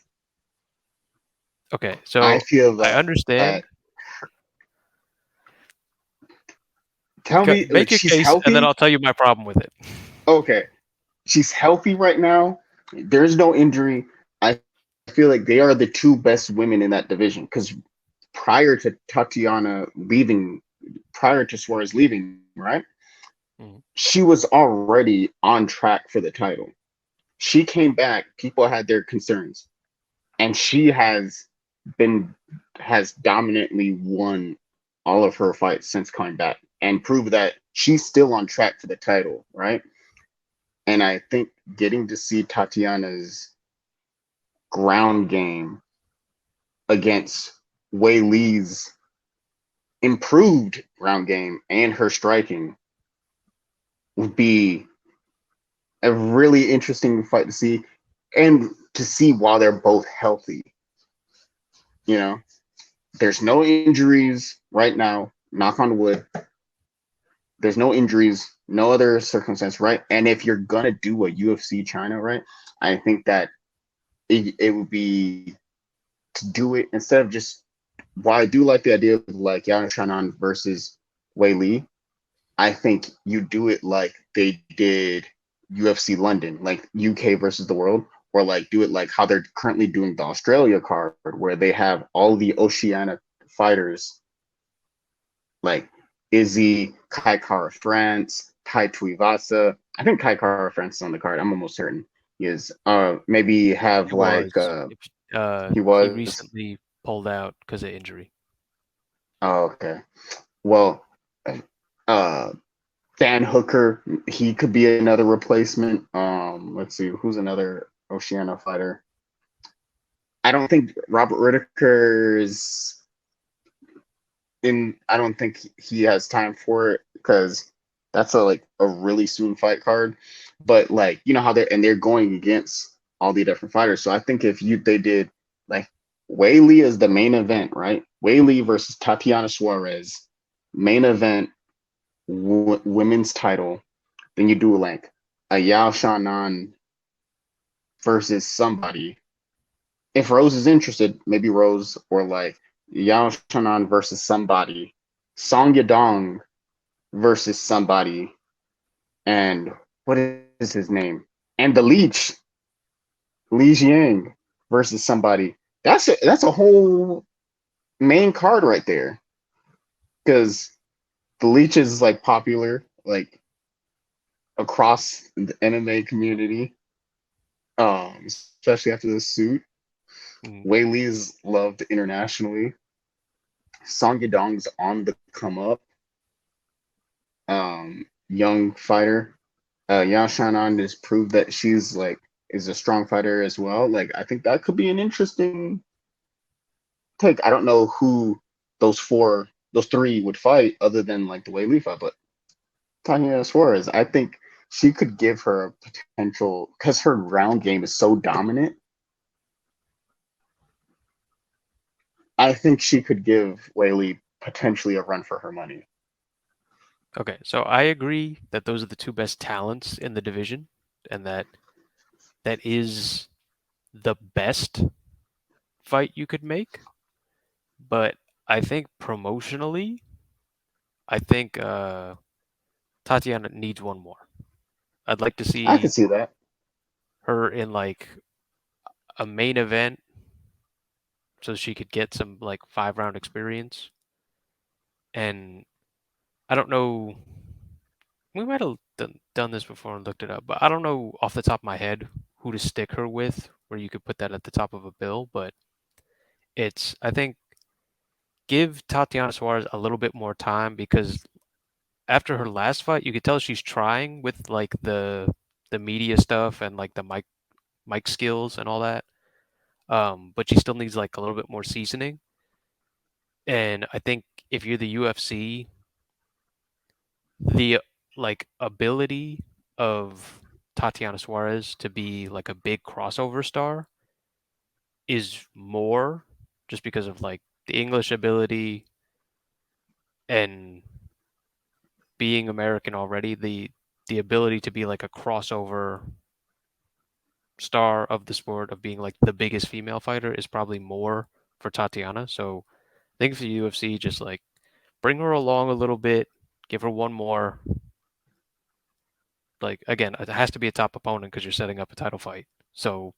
Okay, I so feel I that. understand. Tell me, like Make your she's case, and then healthy. I'll tell you my problem with it. Okay, she's healthy right now. There's no injury. I feel like they are the two best women in that division because prior to Tatiana leaving, prior to Suarez leaving, right? Mm. She was already on track for the title. She came back, people had their concerns, and she been has dominantly won all of her fights since coming back and proved that she's still on track for the title, right? And I think getting to see Tatiana's ground game against Wei Li's improved ground game and her striking would be a really interesting fight to see, and to see while they're both healthy. You know, there's no injuries right now. Knock on wood. There's no injuries, no other circumstance, right? And if you're gonna do a UFC China, right, I think that it would be to do it instead of just. While I do like the idea of like Yao Shannon versus Wei Li, I think you do it like they did UFC London, like UK versus the world, or like do it like how they're currently doing the Australia card, where they have all the Oceania fighters like Izzy, Kai Kara France, Tai Tuivasa. I think Kai Kara France is on the card. I'm almost certain he is. Maybe have He was. like If, he he was. recently pulled out because of injury. Oh, okay. Well, uh, Dan Hooker, he could be another replacement. Let's see, who's another Oceania fighter? I don't think Robert Whitaker's in. I don't think he has time for it because that's a like a really soon fight card. But like you know how they're going against all the different fighters. So I think if you they did like Whaley is the main event, right? Whaley versus Tatiana Suarez, main event, women's title. Then you do like a Yao Shannon versus somebody. If Rose is interested, maybe Rose or like Yao Shannon versus somebody. Song Yadong versus somebody. And what is his name? And the Leech, Li Jiang versus somebody. That's a whole main card right there. Because the Leech is like popular, like across the MMA community. Especially after the suit. Mm. Wei Li is loved internationally. Song Yadong's on the come up. Young fighter. Yao Shannon has proved that she's like is a strong fighter as well. Like I think that could be an interesting take. I don't know who those three would fight other than like the Wei Li fight, but Tanya Suarez, I think she could give her a potential because her ground game is so dominant. I think she could give Wei Li potentially a run for her money. Okay, so I agree that those are the two best talents in the division, and that is the best fight you could make. But I think promotionally, I think Tatiana needs one more. I'd like to I could see see that. her in like a main event so she could get some like 5 round experience. And I don't know, we might have done this before and looked it up, but I don't know off the top of my head who to stick her with, where you could put that at the top of a bill. But I think, give Tatiana Suarez a little bit more time because after her last fight, you could tell she's trying with like the media stuff and like the mic skills and all that. But she still needs like a little bit more seasoning. And I think if you're the UFC, the like ability of Tatiana Suarez to be like a big crossover star is more just because of like the English ability and being American already, the ability to be like a crossover star of the sport of being like the biggest female fighter is probably more for Tatiana. So I think for the UFC, just like bring her along a little bit, give her one more. Like again, it has to be a top opponent because you're setting up a title fight. So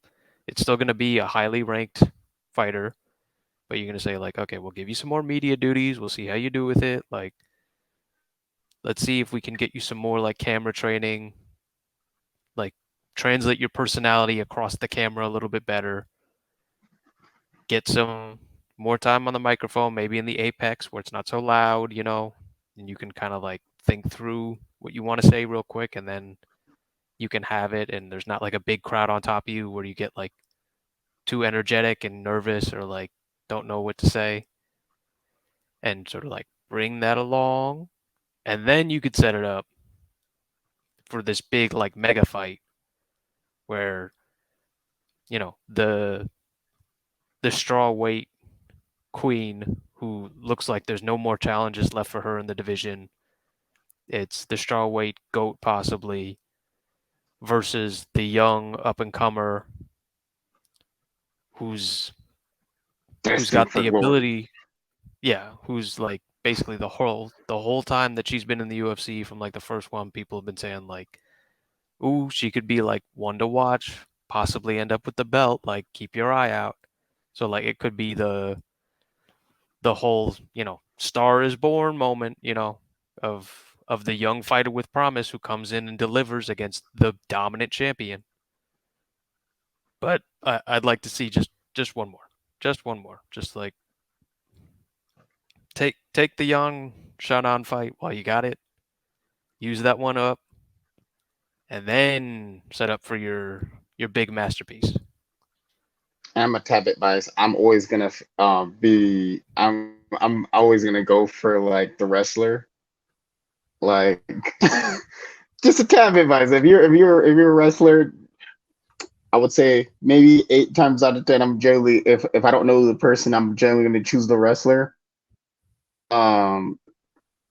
it's still going to be a highly ranked fighter, but you're going to say like, okay, we'll give you some more media duties. We'll see how you do with it. Like, let's see if we can get you some more like camera training, like translate your personality across the camera a little bit better. Get some more time on the microphone, maybe in the apex where it's not so loud, and you can kind of like think through what you want to say real quick, and then you can have it, and there's not like a big crowd on top of you where you get like too energetic and nervous or like don't know what to say, and sort of like bring that along, and then you could set it up for this big like mega fight where the straw weight queen who looks like there's no more challenges left for her in the division. It's the strawweight goat possibly versus the young up and comer who's who's Destined got for the glory. ability, yeah, who's like basically the whole time that she's been in the UFC from like the first one, people have been saying like, ooh, she could be like one to watch, possibly end up with the belt, like keep your eye out. So like it could be the whole, star is born moment, of the young fighter with promise who comes in and delivers against the dominant champion. But I'd like to see just one more, just like take the young Shannon fight while you got it, use that one up, and then set up for your big masterpiece. I'm a tad bit biased. I'm always gonna be. I'm always gonna go for like the wrestler. Like just a tad bit biased. If you're a wrestler, I would say maybe 8 times out of 10, I'm generally if I don't know the person, I'm generally gonna choose the wrestler. Um,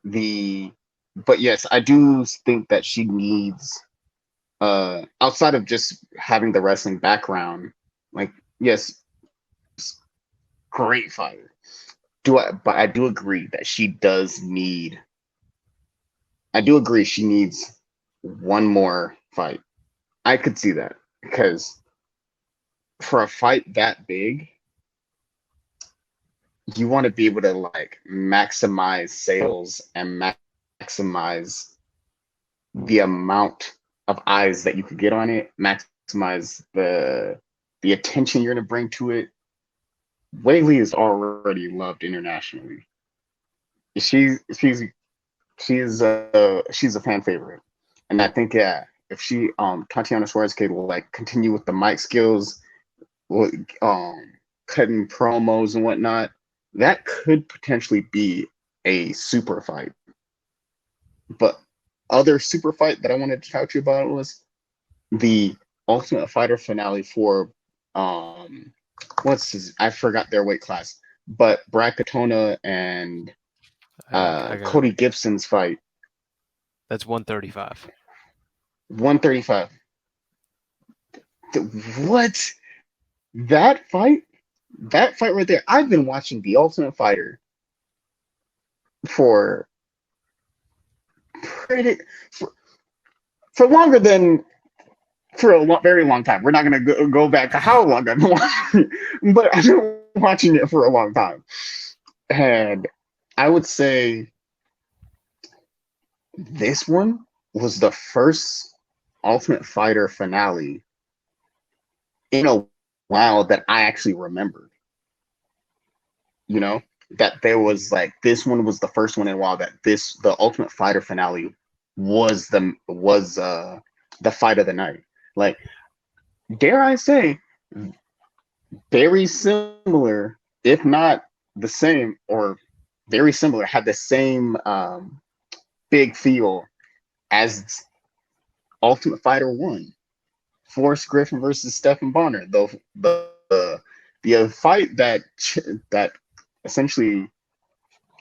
the but yes, I do think that she needs outside of just having the wrestling background, like yes, great fighter. But I do agree that she does need. I do agree she needs one more fight. I could see that because for a fight that big, you want to be able to like maximize sales and maximize the amount of eyes that you could get on it, maximize the attention you're going to bring to it. Whaley is already loved internationally. She she's she's a fan favorite, and I think yeah, if she Tatiana Suarez could like continue with the mic skills, um cutting promos and whatnot, that could potentially be a super fight. But other super fight that I wanted to talk to you about was the Ultimate Fighter finale for what's his I forgot their weight class, but Brad Katona and I got it. Cody Gibson's fight, That's 135. 135. What? That fight? That fight right there. I've been watching The Ultimate Fighter for pretty for, for longer than for very long time. We're not gonna go back to how long I've been watching, but I've been watching it for a long time. And I would say this one was the first Ultimate Fighter finale in a while that I actually remembered. You know, that there was like this one was the first one in a while that the Ultimate Fighter finale was the fight of the night. Like, dare I say, very similar, if not the same, or very similar, had the same big feel as Ultimate Fighter One, Forrest Griffin versus Stephen Bonner, the fight that essentially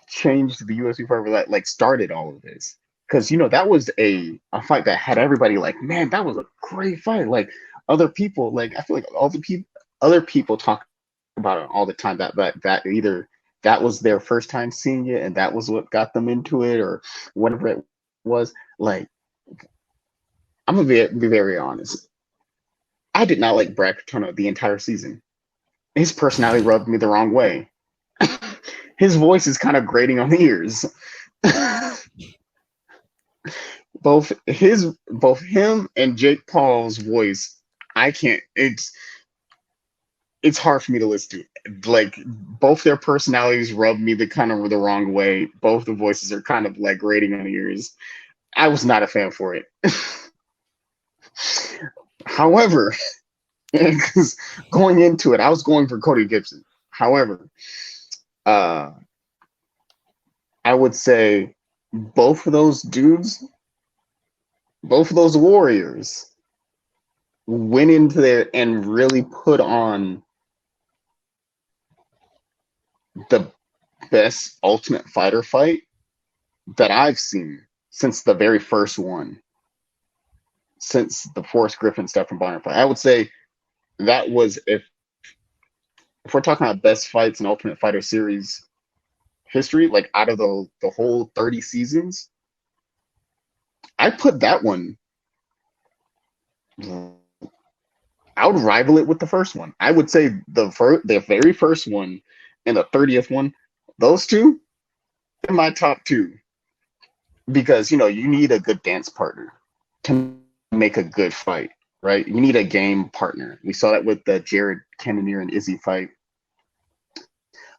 changed the UFC forever, that like started all of this. Because that was a fight that had everybody like, man, that was a great fight. Like other people, like I feel like all the people, other people talk about it all the time. That either that was their first time seeing it, and that was what got them into it, or whatever it was. Like I'm gonna be very honest. I did not like Brad Katona the entire season. His personality rubbed me the wrong way. His voice is kind of grating on the ears. Both him and Jake Paul's voice, I can't. It's hard for me to listen to. Like both their personalities rub me the wrong way. Both the voices are kind of like grating on the ears. I was not a fan for it. However, because going into it, I was going for Cody Gibson. However, uh, I would say both of those dudes, both of those warriors, went into there and really put on the best Ultimate Fighter fight that I've seen since the very first one, since the Forrest Griffin Stephen Bonner fight. I would say that was if we're talking about best fights in Ultimate Fighter series history, like out of the whole 30 seasons, I put that one. I would rival it with the first one. I would say the very first one and the 30th one, those two in my top two because you need a good dance partner to make a good fight, right? You need a game partner. We saw that with the Jared Cannonier and Izzy fight.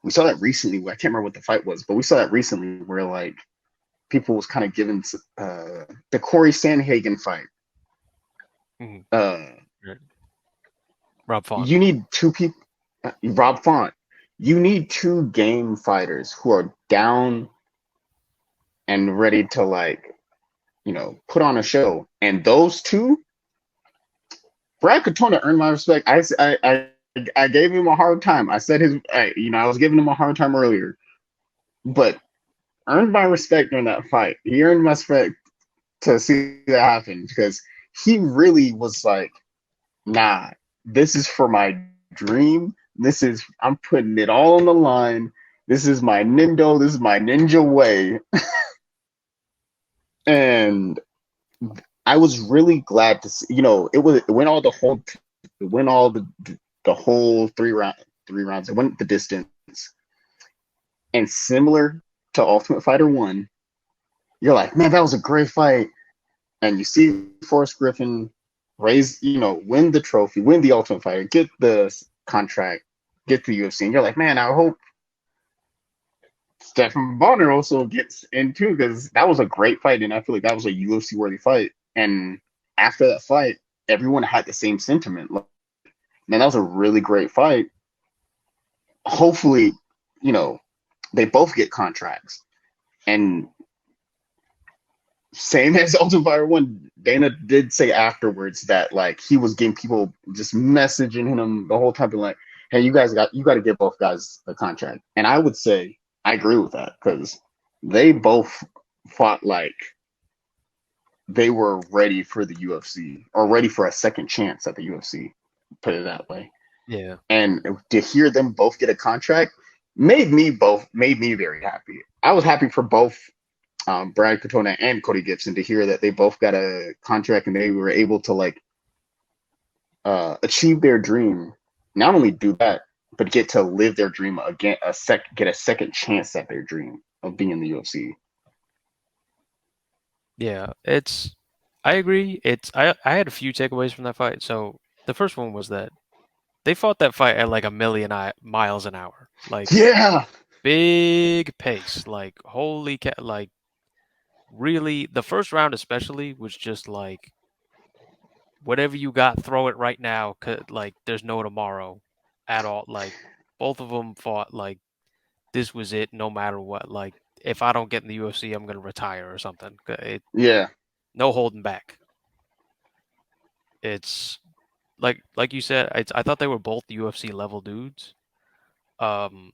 We saw that recently. I can't remember what the fight was, but we saw that recently where like people was kind of given the Corey Sandhagen fight. Mhm. Uh, Right. Rob Font. you need two people. Rob Font. You need two game fighters who are down and ready to like put on a show. And those two, Brad Katona earned my respect. I gave him a hard time. I said I was giving him a hard time earlier, but earned my respect during that fight. He earned my respect to see that happen because he really was like, nah, this is for my dream. I'm putting it all on the line. This is my Nindo. This is my ninja way. And I was really glad to see, it went all the whole three rounds. It went the distance. And similar to Ultimate Fighter 1, you're like, man, that was a great fight. And you see Forrest Griffin win the trophy, win the Ultimate Fighter, get the contract, get the UFC. And you're like, man, I hope Stephen Bonner also gets in too, because that was a great fight. And I feel like that was a UFC worthy fight. And after that fight, everyone had the same sentiment. Like, man, that was a really great fight. Hopefully, you know, they both get contracts. And same as Ultimate Fighter 1, Dana did say afterwards that like he was getting people just messaging him the whole time, being like, hey, you got to get both guys a contract. And I would say I agree with that because they both fought like they were ready for the UFC or ready for a second chance at the UFC, put it that way. Yeah. And to hear them both get a contract made me very happy. I was happy for both Brad Katona and Cody Gibson to hear that they both got a contract and they were able to like achieve their dream. Not only do that, but get to live their dream again, get a second chance at their dream of being in the UFC. Yeah. I agree. I had a few takeaways from that fight. So the first one was that they fought that fight at like a million miles an hour. Like Yeah, big pace. Like holy like really the first round especially was just like whatever you got, throw it right now. Like there's no tomorrow at all. Like both of them fought like this was it, no matter what. Like if I don't get in the UFC, I'm gonna retire or something. yeah. No holding back. It's like you said. I thought they were both UFC level dudes. Um,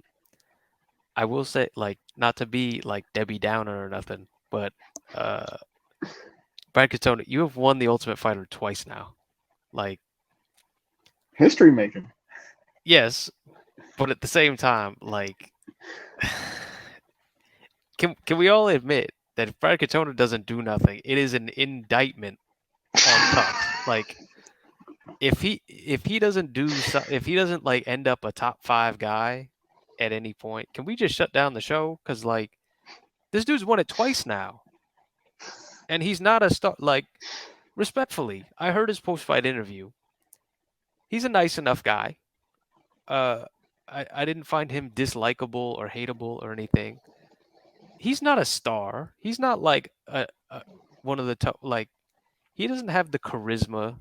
I will say like not to be like Debbie Downer or nothing, but uh, Brad Katona, you have won the Ultimate Fighter twice now. Like History making. yes, but at the same time, like can we all admit that if Brad Katona doesn't do nothing, it is an indictment on Tux. Like if he doesn't if he doesn't like end up a top 5 guy at any point, can we just shut down the show? Because like this dude's won it twice now, and he's not a star. Like respectfully, I heard his post fight interview. He's a nice enough guy. Uh, I didn't find him dislikable or hateable or anything. He's not a star. He's not like one of the top. Like he doesn't have the charisma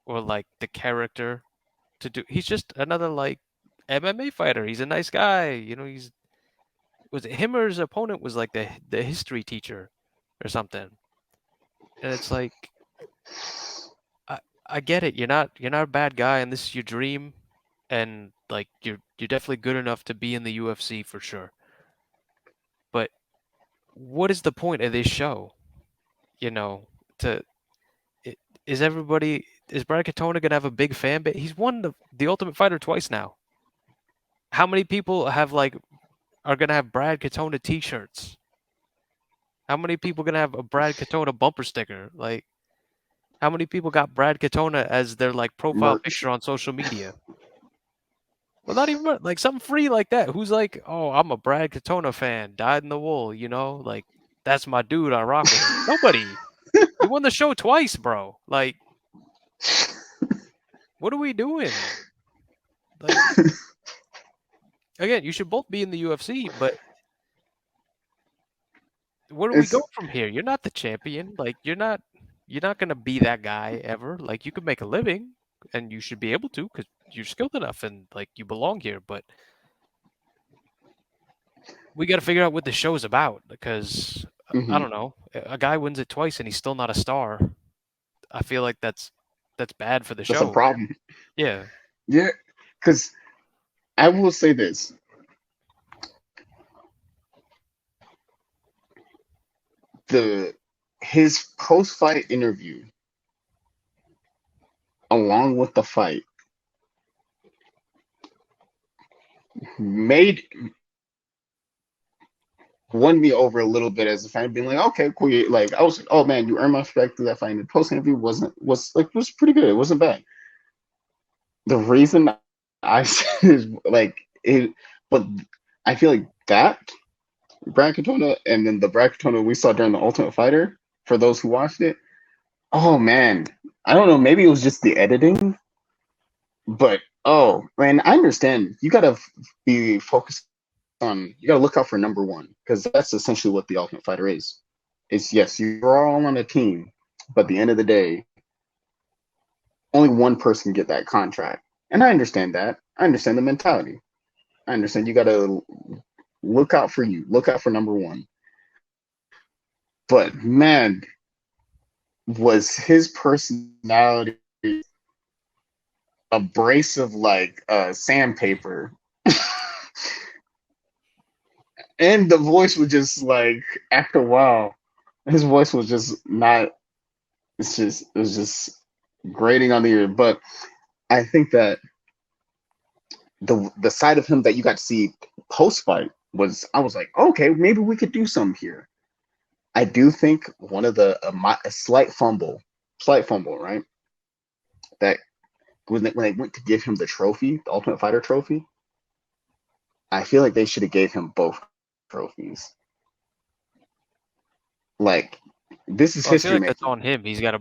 or like the character to do. He's just another like MMA fighter. He's a nice guy. You know, he's was it him or his opponent was like the history teacher or something. And it's like I I get it. You're not a bad guy, and this is your dream, and like you're definitely good enough to be in the UFC for sure. But what is the point of this show? You know, to i- is everybody is Brad Katona gonna have a big fan base? He's won the Ultimate Fighter twice now. How many people have like are gonna have Brad Katona T-shirts? How many people gonna have a Brad Katona bumper sticker? Like, how many people got Brad Katona as their like profile Merch. picture on social media? Well, not even like something free like that. Who's like, oh, I'm a Brad Katona fan, dyed in the wool, like that's my dude. I rock with him. Nobody. You won the show twice, bro. Like, what are we doing? Like, again, you should both be in the UFC, but where do we It's go from here? You're not the champion. Like, you're not gonna be that guy ever. Like, you could make a living, and you should be able to because you're skilled enough and like you belong here. But we got to figure out what the show's about because I mhm, don't know. A guy wins it twice and he's still not a star. I feel like that's bad for the that's a show. problem. Yeah. Yeah, because I will say this: the his post fight interview, along with the fight, made won me over a little bit as a fan, being like, okay, cool. Like I was like, oh man, you earned my respect through that fight. And the post interview was pretty good. It wasn't bad. The reason I said is like it, but I feel like that Brad Katona and then the Brad Katona we saw during the Ultimate Fighter. For those who watched it, oh man, I don't know. Maybe it was just the editing, but oh man, I understand. You gotta be focused on. You gotta look out for number one because that's essentially what the Ultimate Fighter is. It's yes, you're all on a team, but at the end of the day, only one person can get that contract. And I understand that. I understand the mentality. I understand you gotta look out for you. Look out for number one. But man, was his personality abrasive like sandpaper. And the voice was just like after a while, his voice was just not it was just grating on the ear. But I think that the side of him that you got to see post fight was I was like, okay, maybe we could do something here. I do think one of a slight fumble, right? That when they went to give him the trophy, the Ultimate Fighter trophy, I feel like they should have gave him both trophies. Like this is Well, I feel history like that's making. on him. He's got to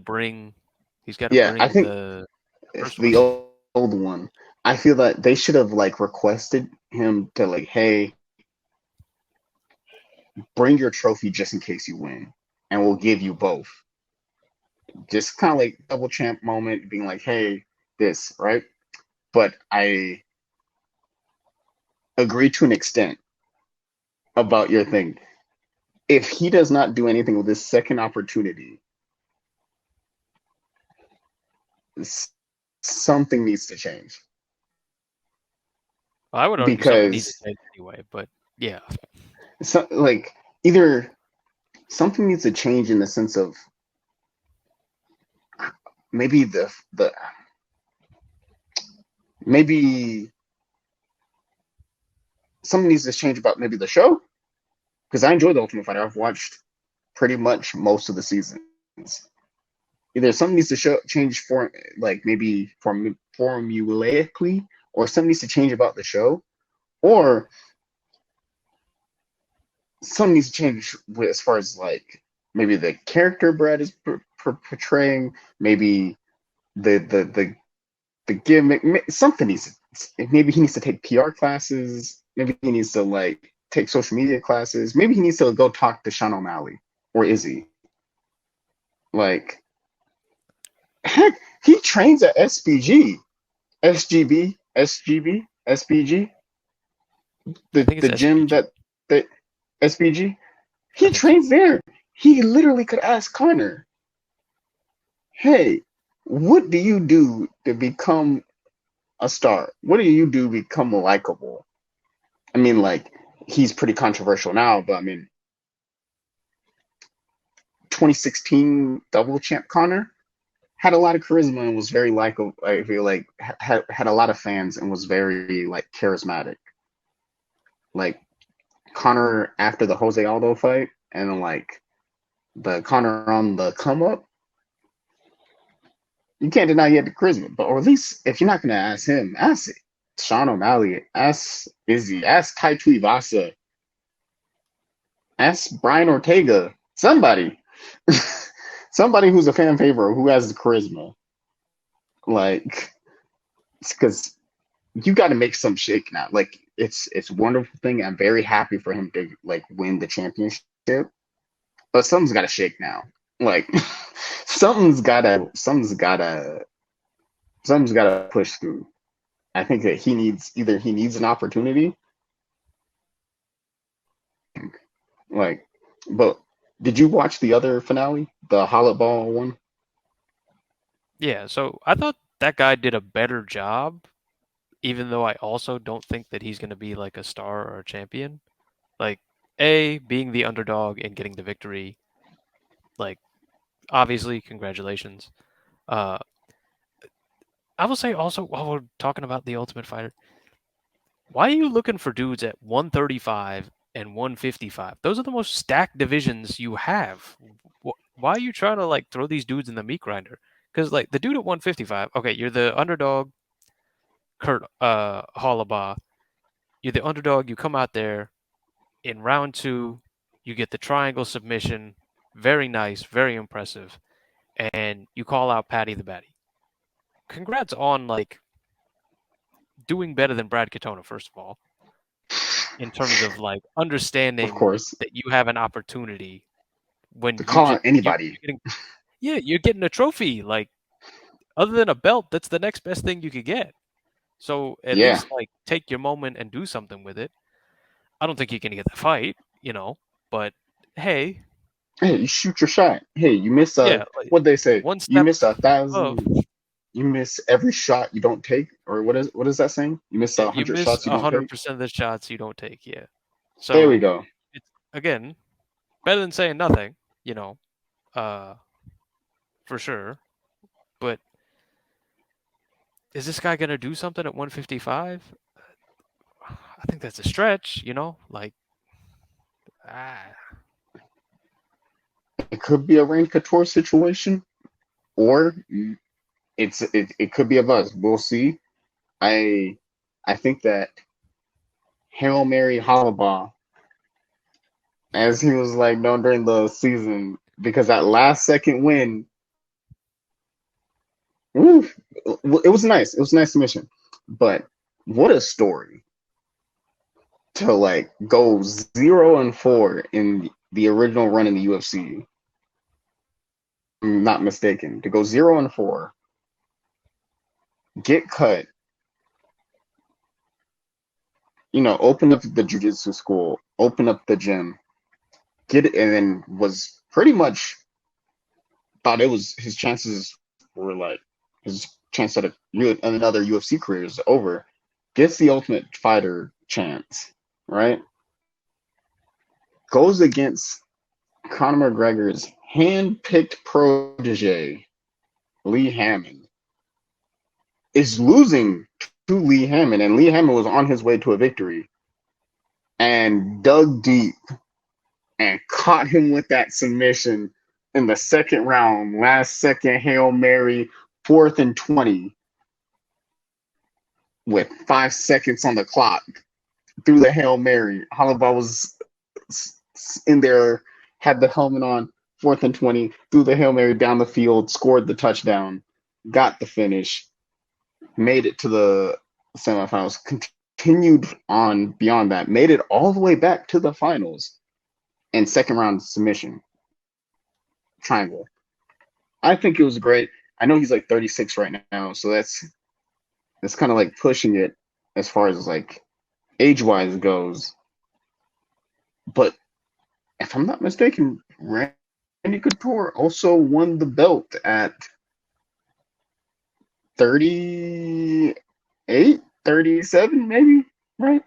Yeah, I bring think the it's first the one. old one. I feel that they should have like requested him to like, hey, bring your trophy just in case you win, and we'll give you both. Just kind of like double champ moment, being like, hey, this right. But I agree to an extent about your thing. If he does not do anything with this second opportunity, something needs to change Well, I would argue something needs to because change anyway, but yeah. like either something needs to change in the sense of maybe the maybe something needs to change about maybe the show because I enjoy the Ultimate Fighter. I've watched pretty much most of the seasons. Either something needs to change for like maybe formulaically, or something needs to change about the show, or something needs to change with, as far as like maybe the character Brad is portraying, maybe the gimmick, something needs to, maybe he needs to take PR classes, maybe he needs to like take social media classes, maybe he needs to go talk to Sean O'Malley or Izzy. Like, heck, he trains at SBG, SGB, SGB, SBG, I think it's the gym SPG. that SBG. I He think so. trains there. He literally could ask Connor, hey, what do you do to become a star? What do you do to become likable? I mean, like, he's pretty controversial now, but I mean, 2016 double champ Connor had a lot of charisma and was very likable. I feel like had a lot of fans and was very like charismatic. Like Connor after the Jose Aldo fight, and then like the Connor on the come up. You can't deny he had the charisma, but or at least if you're not gonna ask him, ask Sean O'Malley, ask Izzy, ask Tai Tuivasa, ask Brian Ortega, somebody, somebody who's a fan favorite who has the charisma. Like, because you got to make some shake now. Like, it's a wonderful thing. I'm very happy for him to like win the championship, but something's got to shake now. Like, something's gotta push through. I think that he needs an opportunity. Like, but did you watch the other finale, the Hollow Ball one? Yeah, so I thought that guy did a better job, even though I also don't think that he's going to be like a star or a champion. Like, A, being the underdog and getting the victory, like, obviously, congratulations. Uh, I will say also, while we're talking about the Ultimate Fighter, why are you looking for dudes at 135 and 155? Those are the most stacked divisions you have. Why are you trying to like throw these dudes in the meat grinder? Because like the dude at 155, okay, you're the underdog, Kurt Hollabaugh. You're the underdog. You come out there in round two, you get the triangle submission, very nice, very impressive, and you call out Patty the Batty. Congrats on like doing better than Brad Katona, first of all, in terms of like Of understanding course, that you have an opportunity when to you call just on anybody. you're getting, yeah, you're getting a trophy. Like other than a belt, that's the next best thing you could get. So at Yeah. least like take your moment and do something with it. I don't think you're gonna get the fight, but hey, Hey, you shoot your shot. Hey, you miss yeah, like what they say. one You step miss a above. thousand. You miss every shot you don't take, or what is that saying? You miss Yeah, a you hundred miss shots you don't take. 100% of the shots you don't take. Yeah. There we So go. it's again better than saying nothing, you know, uh, for sure. But is this guy gonna do something at 155? I think that's a stretch, like ah, It could be a Rain Couture situation, or it could be a buzz. We'll see. I I think that Hail Mary Hollabaugh, as he was like known during the season, because that last second win, woo, it was nice. It was a nice submission. But what a story to like go 0-4 in the original run in the UFC. I'm not mistaken. To go 0-4, get cut, open up the jiu-jitsu school, open up the gym, get it, and then was pretty much thought it was his chances were like his chance at another UFC career is over. Gets the Ultimate Fighter chance, right? Goes against Conor McGregor's hand-picked protege, Lee Hammond, is losing to Lee Hammond, and Lee Hammond was on his way to a victory, and dug deep and caught him with that submission in the second round, last second Hail Mary, 4th and 20, with 5 seconds on the clock, through the Hail Mary. Holloway was in there, had the helmet on, 4th and 20, threw the Hail Mary down the field, scored the touchdown, got the finish, made it to the semifinals, continued on beyond that, made it all the way back to the finals, and second round submission, triangle. I think it was great. I know he's like 36 right now, so that's kind of like pushing it as far as like age wise goes. But if I'm not mistaken, Randy Couture also won the belt at 38, 37, maybe, right?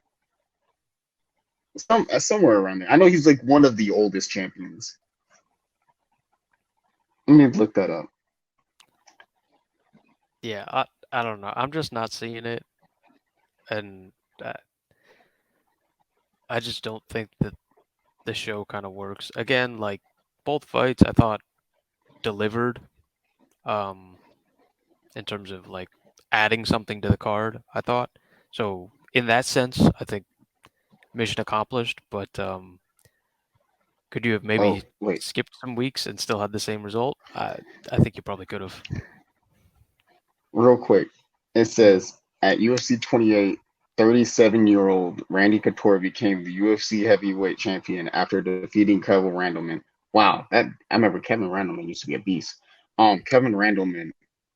Somewhere around there. I know he's like one of the oldest champions. Let me look that up. Yeah, I don't know. I'm just not seeing it, and I, I just don't think that the show kind of works. Again, like both fights, I thought delivered. Um, in terms of like adding something to the card, I thought. So in that sense, I think mission accomplished. But could you have Oh, maybe wait, skipped some weeks and still had the same result? I think you probably could have. real quick. It Mm. says at UFC 28, 37-year-old Randy Couture became the UFC heavyweight champion after defeating Kevin Randleman. Wow, that I remember Kevin Randleman used to be a beast. Kevin Randleman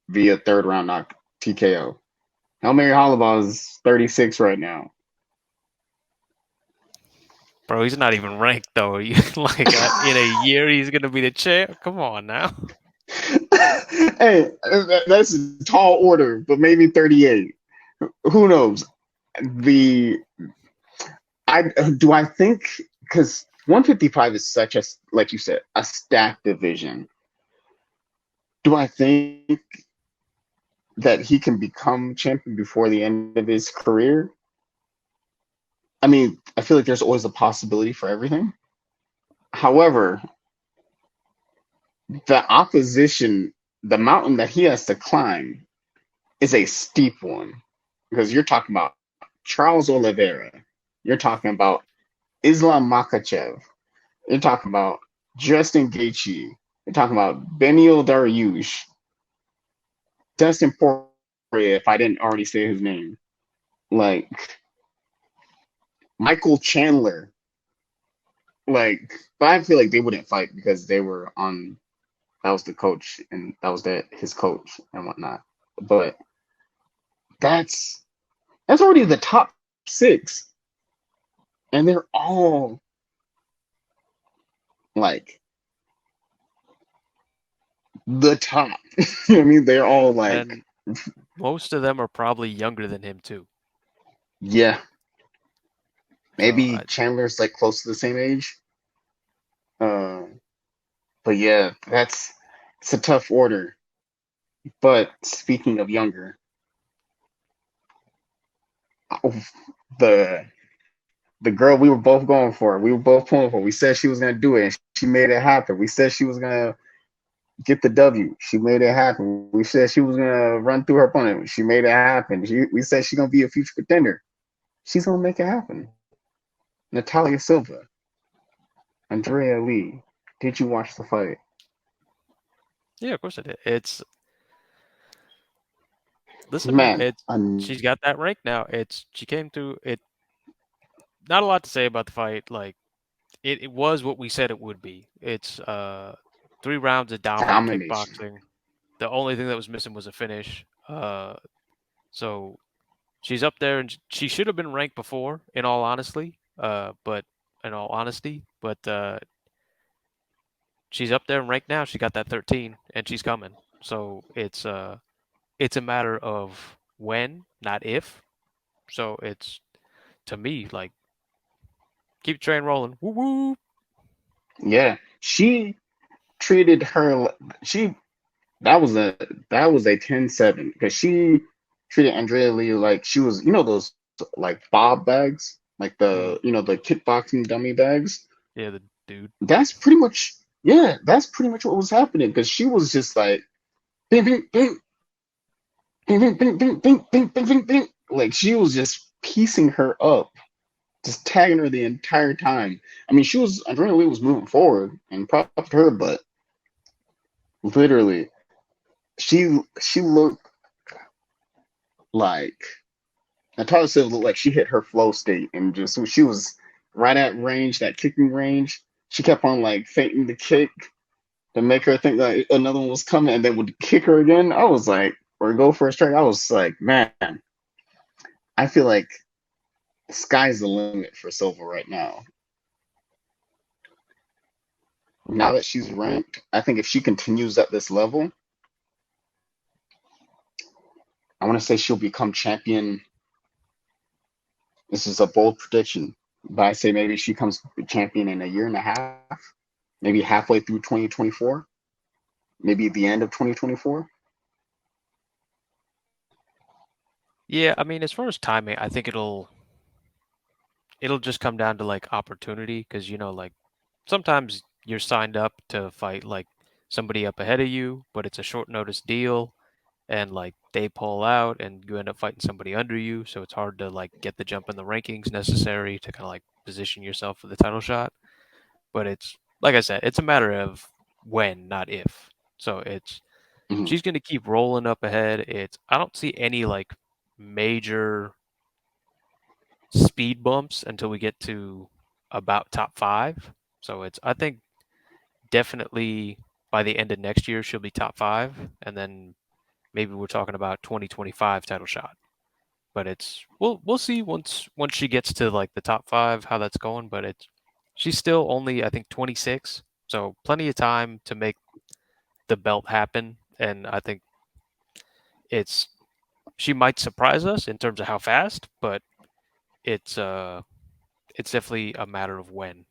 via third round knock TKO. Mary Holloway is 36 right now. Bro, he's not even ranked though. Like in a year, he's gonna be the champ. Come on now. Hey, that's a tall order, but maybe 38. Who knows? The I do I think because 155 is such a, like you said, a stacked division. Do I think that he can become champion before the end of his career? I mean, I feel like there's always a possibility for everything. However, the opposition, the mountain that he has to climb is a steep one because you're talking about Charles Oliveira, you're talking about Islam Makhachev, you're talking about Justin Gaethje, you're talking about Benil Dariush, Dustin Poirier, if I didn't already say his name, like Michael Chandler, like, but I feel like they wouldn't fight because they were on. That was the coach, and that was his coach and whatnot. But that's that's already the top six, and they're all like the top. I mean, they're all like, And most of them are probably younger than him too. yeah, So maybe Chandler's like close to the same age. Uh, but yeah, it's a tough order. But speaking of younger, the the girl we were both going for, we were both pulling for. We said she was gonna do it, and she made it happen. We said she was gonna get the W. She made it happen. We said she was gonna run through her opponent. She made it happen. We said she's gonna be a future contender. She's gonna make it happen. Natalia Silva, Andrea Lee. Did you watch the fight? yeah, of course I did. It's listen, man. Man, It's she's got that rank now. It's she came through it. Not a lot to say about the fight. Like it was what we said it would be. It's 3 rounds of dominant domination. kickboxing. The only thing that was missing was a finish. So she's up there, and she should have been ranked before. In all honesty, but she's up there and ranked now. She got that 13, and she's coming. So it's a matter of when, not if. So it's to me like keep the train rolling. Woo woo. Yeah, she treated her. She that was a 10-7 because she treated Andrea Lee like she was, those like bob bags, like Mm, the kickboxing dummy bags. yeah, the dude. That's pretty much, yeah, that's pretty much what was happening because she was just like bing bing bing bing bing bing bing bing bing bing bing bing, like she was just piecing her up, just tagging her the entire time. I mean, Andrea Lee was moving forward and props to her, but literally she looked like Natalia Silva looked like she hit her flow state and just she was right at range, that kicking range. She kept on like feinting the kick to make her think that another one was coming and then would kick her again. I was like, or go for a strike. I was like, man, I feel like the sky's the limit for Silva right now. Now that she's ranked, I think if she continues at this level, I want to say she'll become champion. This is a bold prediction, but I say maybe she comes champion in a year and a half, maybe halfway through 2024, maybe at the end of 2024. Yeah, I mean, as far as timing, I think it'll just come down to like opportunity because like sometimes you're signed up to fight like somebody up ahead of you, but it's a short notice deal and like they pull out and you end up fighting somebody under you, so it's hard to like get the jump in the rankings necessary to kind of like position yourself for the title shot. But it's like I said, it's a matter of when, not if. So it's Mhm. she's going to keep rolling up ahead. It's I don't see any like major speed bumps until we get to about top 5. So it's I think definitely by the end of next year she'll be top 5 and then maybe we're talking about 2025 title shot. But it's we'll see once she gets to like the top 5 how that's going, but it's she's still only I think 26. So plenty of time to make the belt happen and I think it's she might surprise us in terms of how fast, but it's uh it's definitely a matter of when,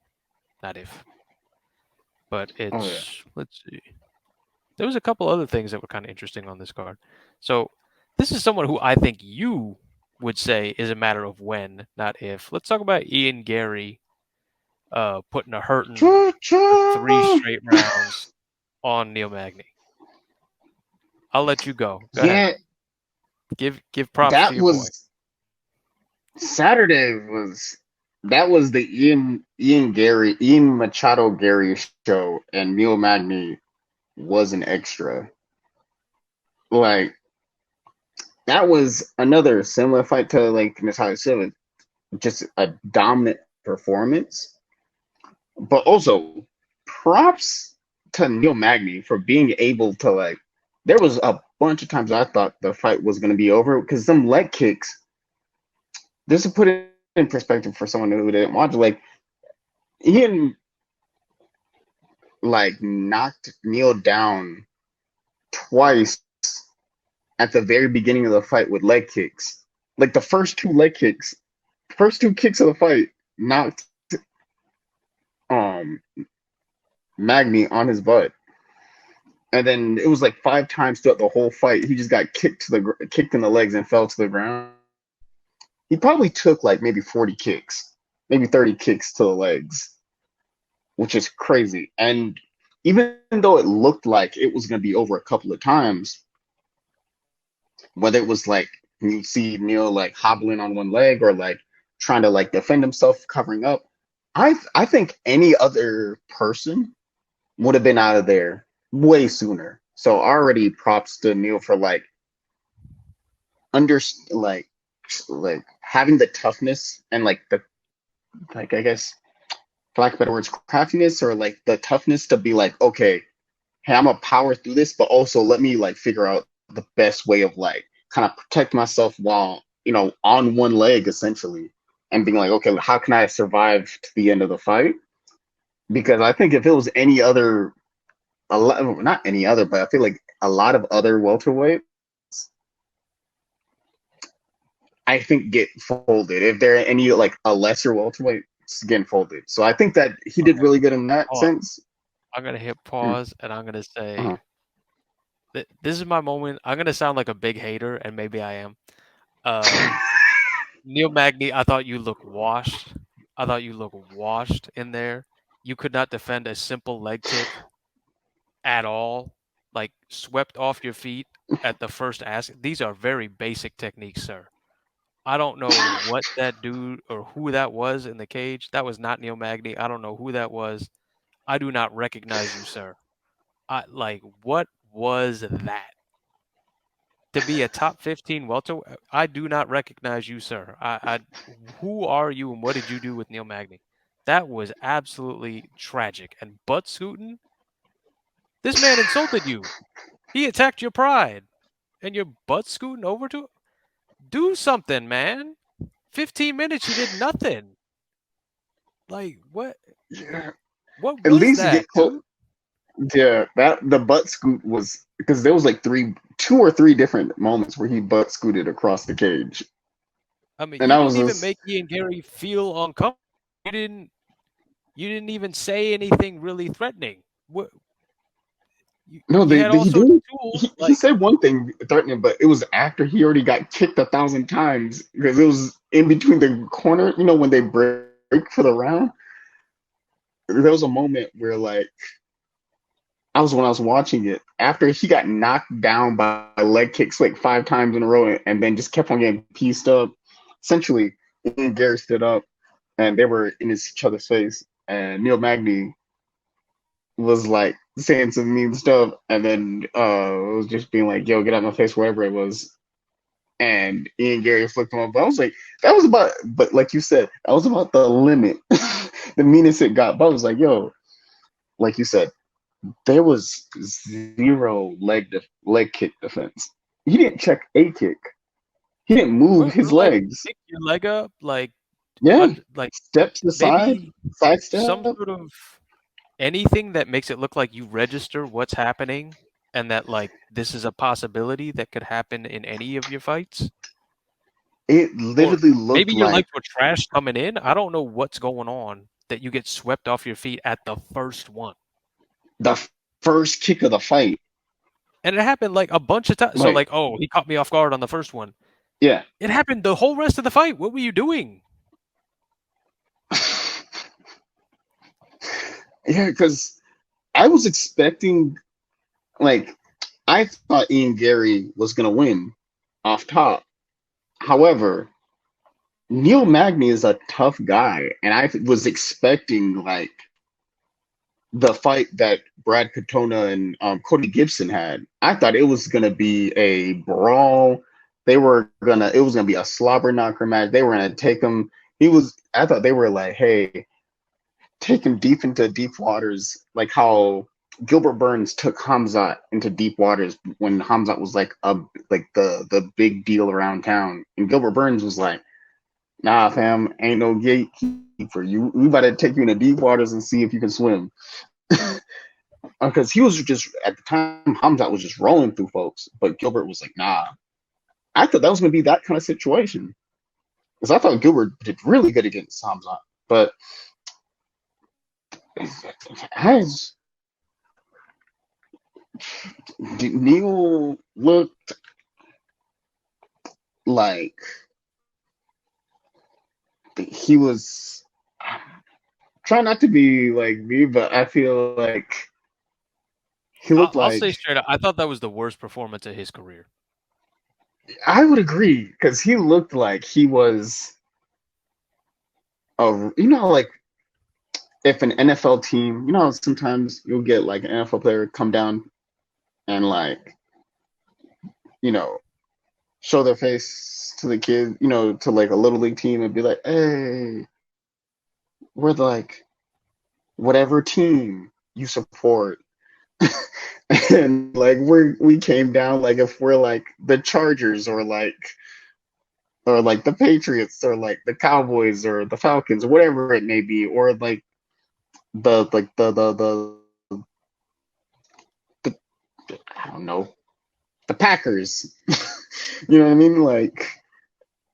not if. But Oh yeah. it's let's see. There was a couple other things that were kind of interesting on this card. So this is someone who I think you would say is a matter of when, not if. Let's talk about Ian Gary putting a hurting for 3 straight rounds on Neil Magny. I'll let you go. Go ahead. Yeah, Give props to that your boy. was Saturday was that was the Ian Machado Gary show, and Neil Magny was an extra. Like that was another similar fight to like Natalia Silva, just a dominant performance. But also props to Neil Magny for being able to like. There was a bunch of times I thought the fight was going to be over because some leg kicks. Just to put it in perspective for someone who didn't watch, like Ian like knocked Neil down twice at the very beginning of the fight with leg kicks. Like the first two leg kicks, first two kicks of the fight knocked um Magny on his butt. And then it was like 5 times throughout the whole fight. He just got kicked in the legs and fell to the ground. He probably took like maybe 40 kicks, maybe 30 kicks to the legs, which is crazy. And even though it looked like it was going to be over a couple of times, whether it was like you see Neil like hobbling on one leg or like trying to like defend himself, covering up, I think any other person would have been out of there way sooner. So already props to Neil for like under like having the toughness and like the like I guess for lack of better words craftiness or like the toughness to be like okay, hey, I'm gonna power through this, but also let me like figure out the best way of like kind of protect myself while on one leg essentially, and being like, okay, how can I survive to the end of the fight? Because I think if it was any other, not any other, but I feel like a lot of other welterweights, I think get folded. If there are any like a lesser welterweight, it's getting folded. So I think that he did Okay, really good in that hold on. sense. I'm gonna hit Mm, pause and I'm gonna say uh-huh. this is my moment. I'm gonna sound like a big hater, and maybe I am. Uh, Neil Magny, I thought you looked washed. I thought you looked washed in there. You could not defend a simple leg kick at all. Like swept off your feet at the first ask. These are very basic techniques, sir. I don't know what that dude or who that was in the cage. That was not Neil Magny. I don't know who that was. I do not recognize you, sir. I like what was that? To be a top 15 welter, I do not recognize you, sir. Who are you and what did you do with Neil Magny? That was absolutely tragic. And butt scooting, this man insulted you. He attacked your pride, and you're butt scooting over to do something, man. 15 minutes, you did nothing. Like what? Yeah. What At was least get that, close. dude? Yeah, that the butt scoot was because there was like three. two or three different moments where he butt scooted across the cage, I mean, and you I was didn't even just make Ian Gary feel uncomfortable. You didn't. You didn't even say anything really threatening. What no, you had all he sorts of did. tools. He Like, said one thing threatening, but it was after he already got kicked 1,000 times because it was in between the corner. You know, when they break for the round, there was a moment where like when I was watching it after he got knocked down by leg kicks like 5 times in a row, and then just kept on getting pieced up. Essentially, Ian Gary stood up, and they were in each other's face, and Neil Magny was like saying some mean stuff, and then was just being like, "Yo, get out of my face," wherever it was. And Ian Gary flipped him up. But I was like, that was about, but like you said, that was about the limit, the meanest it got. But I was like, yo, like you said, there was zero leg kick defense. He didn't check a kick. He didn't move his like legs. pick your leg up, Yeah, like step to the side, maybe some sidestep. sort of anything that makes it look like you register what's happening and that like this is a possibility that could happen in any of your fights. It Or literally looked maybe your like legs were trash coming in. I don't know what's going on that you get swept off your feet at the first one. the first kick of the fight. And it happened like a bunch of times. So Like, like, oh, he caught me off guard on the first one. yeah. It happened the whole rest of the fight. What were you doing? Yeah, because I was expecting, like, I thought Ian Gary was going to win off top. However, Neil Magny is a tough guy, and I was expecting, like, the fight that Brad Katona and Cody Gibson had. I thought it was going to be a brawl. It was going to be a slobber knocker match. They were going to take him. I thought they were like, hey, take him deep into deep waters, like how Gilbert Burns took Hamzat into deep waters when Hamzat was like the big deal around town, and Gilbert Burns was like, "Nah, fam, ain't no gatekeeper. We about to take you into deep waters and see if you can swim." Because he was just at the time, Hamzat was just rolling through folks, but Gilbert was like, "Nah." I thought that was gonna be that kind of situation because I thought Gilbert did really good against Hamzat, but as Neil looked like he was trying not to be like me, but I feel like he looked I'll like say straight up, I thought that was the worst performance of his career. I would agree because he looked like he was like if an NFL team, sometimes you'll get like an NFL player come down and like, you know, show their face to the kid, to like a little league team and be like, hey, we're like whatever team you support. And like we came down like if we're like the Chargers or like the Patriots or like the Cowboys or the Falcons or whatever it may be, or like the like the I don't know, the Packers. You know what I mean? Like,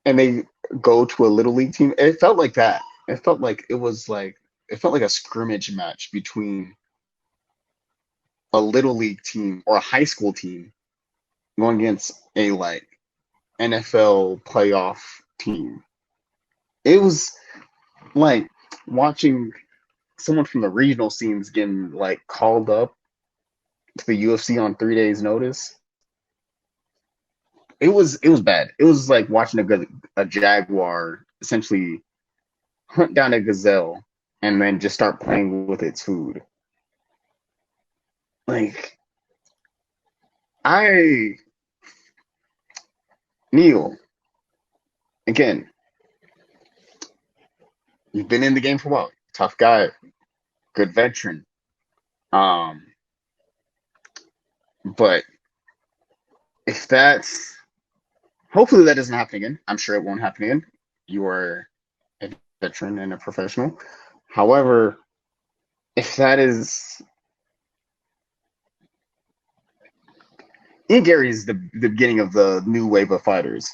and they go to a little league team. It felt like that. It felt like a scrimmage match between a little league team or a high school team going against a like NFL playoff team. It was like watching someone from the regional scenes getting like called up to the UFC on 3 days' notice. It was bad. It was like watching a jaguar essentially hunt down a gazelle and then just start playing with its food. Like I Neil, again, you've been in the game for a while. Tough guy, good veteran. Um, but if that's hopefully that doesn't happen again. I'm sure it won't happen again. You are a veteran and a professional. However, if Ian Gary is the beginning of the new wave of fighters.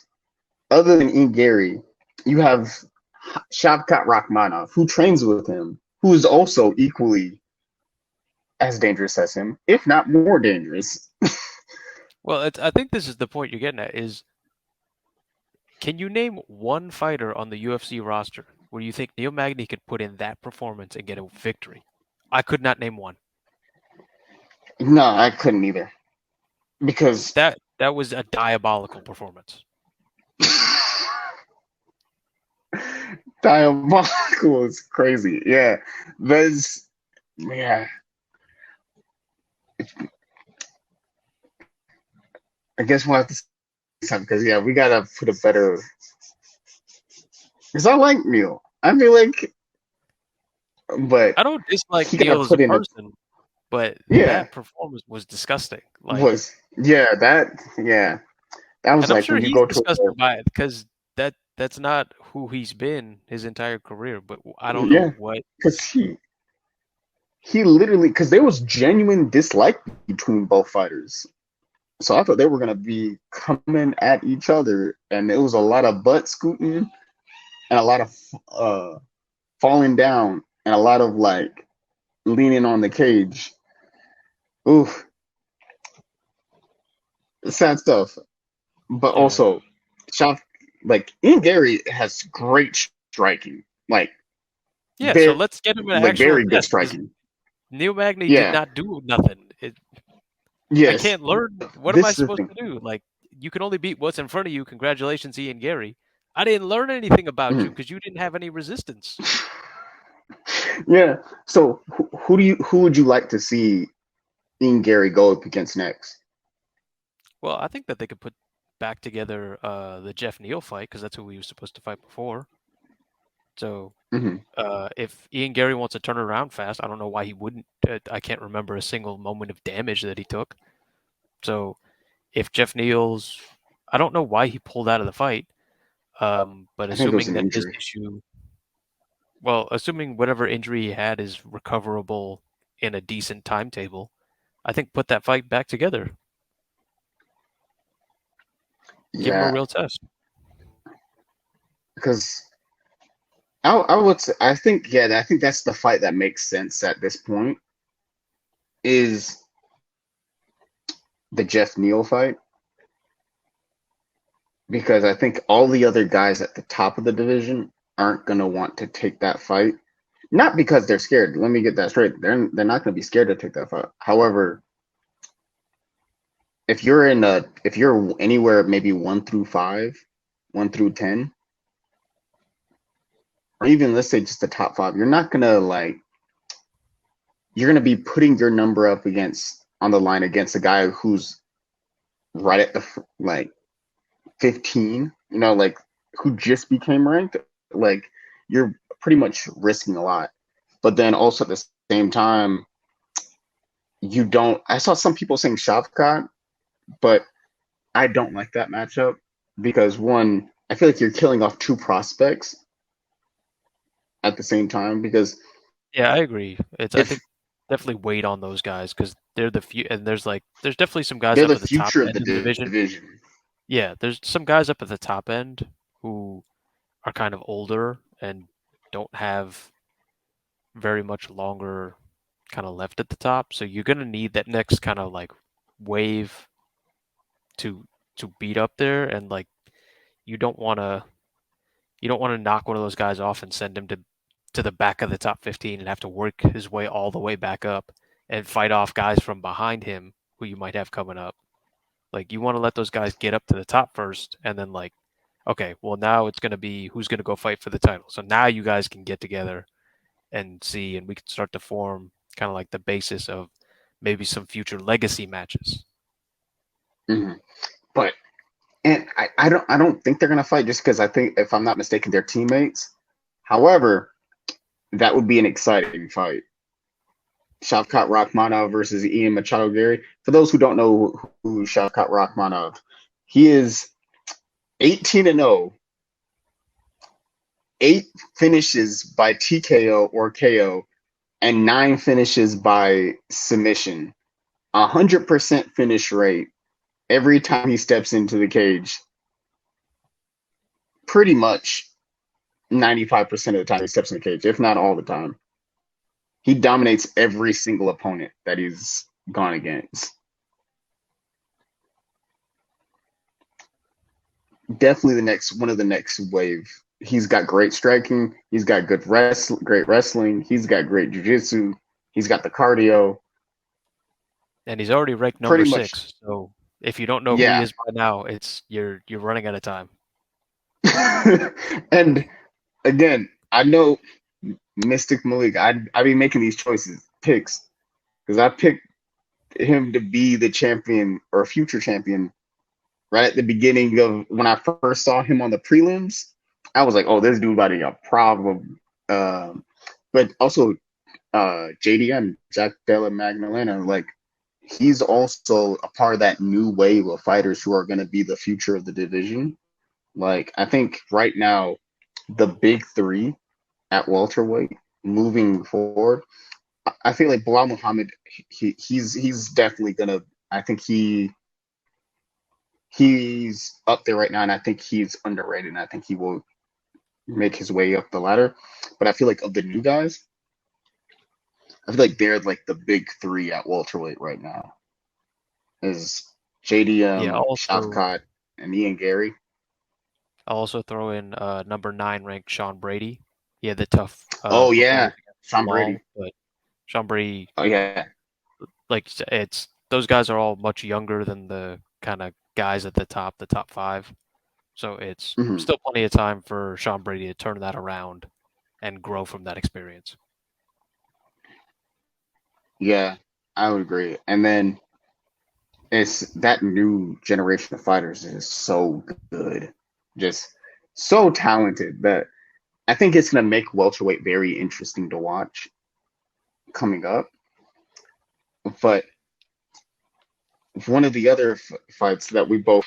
Other than Ian Gary, you have Shavkat Rakhmonov, who trains with him, who is also equally as dangerous as him, if not more dangerous. Well, I think this is the point you're getting at is, can you name one fighter on the UFC roster where you think Neil Magny could put in that performance and get a victory? I could not name one. No, I couldn't either. Because That was a diabolical performance. diabolical is crazy. Yeah. There's yeah. I guess we'll have to something because yeah, we gotta put a better. Because I like Neil. I feel like, but I don't dislike he gotta Neil as a put in a person, but yeah. that performance was disgusting. Like, Was that was and I'm like sure when you he's go to disgusted by it because that's not who he's been his entire career. But I don't know yeah what. because he literally because there was genuine dislike between both fighters. So I thought they were gonna be coming at each other, and it was a lot of butt scooting and a lot of falling down and a lot of like leaning on the cage. Oof, sad stuff. But Yeah, also, Shav, like Ian Gary has great striking, yeah. So very let's get him an like actual very good test because striking. Neil Magny did Yeah. not do nothing. I Yes. can't learn. What am This I is the supposed thing. to do? Like, you can only beat what's in front of you. Congratulations, Ian Gary. I didn't learn anything about you Mhm. because you didn't have any resistance. Yeah. So who would you like to see Ian Gary go up against next? Well, I think that they could put back together the Jeff Neal fight because that's who he was supposed to fight before. So Hmm. if Ian Gary wants to turn it around fast, I don't know why he wouldn't. I can't remember a single moment of damage that he took. So if Jeff Neal's, I don't know why he pulled out of the fight. But I think it was assuming an that his injury. issue, well, assuming whatever injury he had is recoverable in a decent timetable, I think put that fight back together. Give him a Yeah, real test. because I would say, I think I think that's the fight that makes sense at this point is the Jeff Neal fight because I think all the other guys at the top of the division aren't gonna want to take that fight. Not because they're scared. Let me get that straight. They're not gonna be scared to take that fight. However, if you're anywhere maybe 1 through 5, 1 through 10, or even let's say just the top five, you're gonna be putting your number up against on the line against a guy who's right at the like 15, like who just became ranked. Like you're pretty much risking a lot. But then also at the same time, you don't. I saw some people saying Shavkat, but I don't like that matchup because one, I feel like you're killing off two prospects at the same time because Yeah, I agree. I if think definitely wait on those guys because they're the few, and there's definitely some guys they're up the at the top future of end the of the division. division. Yeah, there's some guys up at the top end who are kind of older and don't have very much longer kind of left at the top. So you're gonna need that next kind of like wave to beat up there, and like you don't want to knock one of those guys off and send him to the back of the top 15 and have to work his way all the way back up and fight off guys from behind him who you might have coming up. Like you want to let those guys get up to the top first, and then like, okay, well now it's gonna be who's gonna go fight for the title. So now you guys can get together and see, and we can start to form kind of like the basis of maybe some future legacy matches. Hmm. But and I don't think they're gonna fight just because I think if I'm not mistaken they're teammates. However, that would be an exciting fight. Shavkat Rakhmonov versus Ian Machado Gary. For those who don't know who Shavkat Rakhmonov, he is 18-0, 8 finishes by TKO or KO, and 9 finishes by submission. 100% finish rate. every time he steps into the cage, pretty much 95% of the time he steps in the cage, if not all the time, he dominates every single opponent that he's gone against. Definitely the next one of the next wave. He's got great striking. He's got great wrestling. He's got great jiu-jitsu. He's got the cardio. And he's already ranked number Pretty much, 6. So if you don't know who he yeah. is by now, it's you're running out of time. And again, I know Mystic Malik. I be making these picks, because I picked him to be the champion or future champion right at the beginning of when I first saw him on the prelims. I was like, oh, this dude about to be a problem. But also, JDM, Jack Della Magdalena, like, he's also a part of that new wave of fighters who are going to be the future of the division. Like, I think right now, the big three at welterweight moving forward, I feel like Bilal Muhammad, he's definitely gonna. I think he's up there right now, and I think he's underrated, and I think he will make his way up the ladder. But I feel like of the new guys, I feel like they're like the big three at welterweight right now. Is Yeah, JDM, also Shavkat, and Ian Gary. I'll also throw in number 9 ranked Sean Brady. He had the tough Oh yeah, performance against Sean Bilal, Brady. but Sean Brady, Oh yeah. like it's those guys are all much younger than the kind of guys at the top 5. So it's Mhm. still plenty of time for Sean Brady to turn that around and grow from that experience. Yeah, I would agree. And then it's that new generation of fighters is so good, just so talented that I think it's going to make welterweight very interesting to watch coming up. But one of the other fights that we both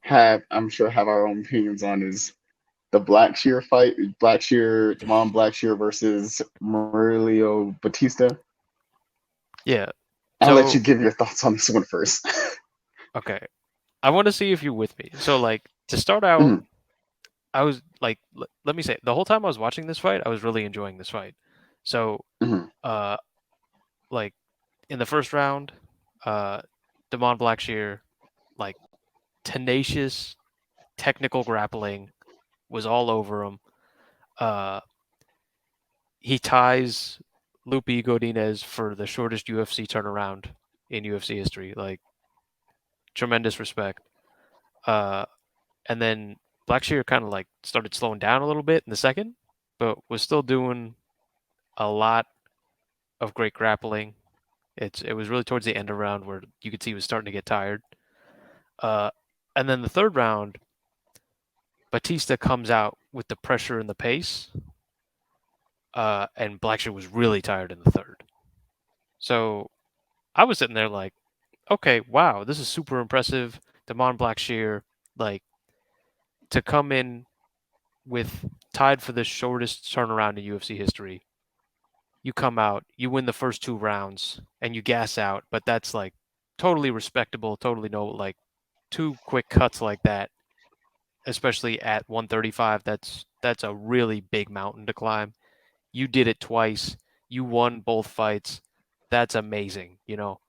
have, I'm sure, have our own opinions on is the Blackshear fight, Devon Blackshear versus Murillo Batista. Yeah. I'll let you So, give your thoughts on this one first. okay. I want to see if you're with me. So, like, to start out, Mhm, I was like, let me say, the whole time I was watching this fight, I was really enjoying this fight. So, mhm. uh, like, in the first round, Damon Blackshear, like, tenacious, technical grappling was all over him. Uh, he ties Lupe Godinez for the shortest UFC turnaround in UFC history. Like, tremendous respect. Uh, and then Blackshear kind of like started slowing down a little bit in the second, but was still doing a lot of great grappling. It was really towards the end of the round where you could see he was starting to get tired. Uh, and then the third round, Batista comes out with the pressure and the pace, and Blackshear was really tired in the third. So I was sitting there like, okay, wow, this is super impressive. Damon Blackshear, like to come in with tied for the shortest turnaround in UFC history. You come out, you win the first 2 rounds, and you gas out, but that's like totally respectable, totally no like 2 quick cuts like that, especially at 135. That's a really big mountain to climb. You did it twice. You won both fights. That's amazing, you know.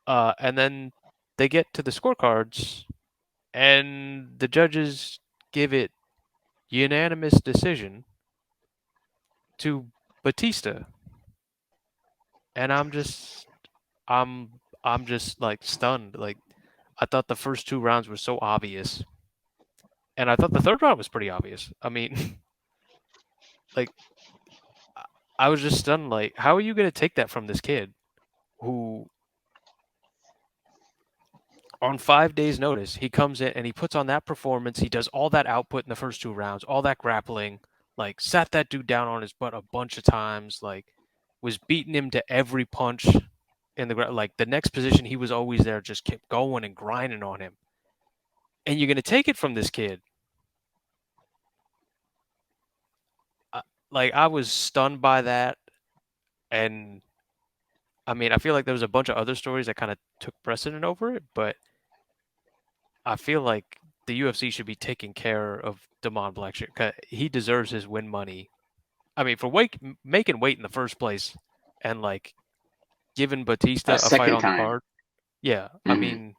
And then they get to the scorecards, and the judges give it unanimous decision to Batista, and I'm just like stunned. Like I thought the first 2 rounds were so obvious, and I thought the third round was pretty obvious. I mean, like I was just stunned. Like, how are you gonna take that from this kid who, on 5 days' notice, he comes in and he puts on that performance. He does all that output in the first 2 rounds, all that grappling, like sat that dude down on his butt a bunch of times, like was beating him to every punch in the like the next position he was always there, just kept going and grinding on him. And you're gonna take it from this kid. I, like I was stunned by that, and I mean, I feel like there was a bunch of other stories that kind of took precedent over it, but I feel like the UFC should be taking care of Damon Blackshear. 'Cause he deserves his win money. I mean, for making weight in the first place, and like giving A Batista a fight second on the time. card. Yeah, I Hmm. mean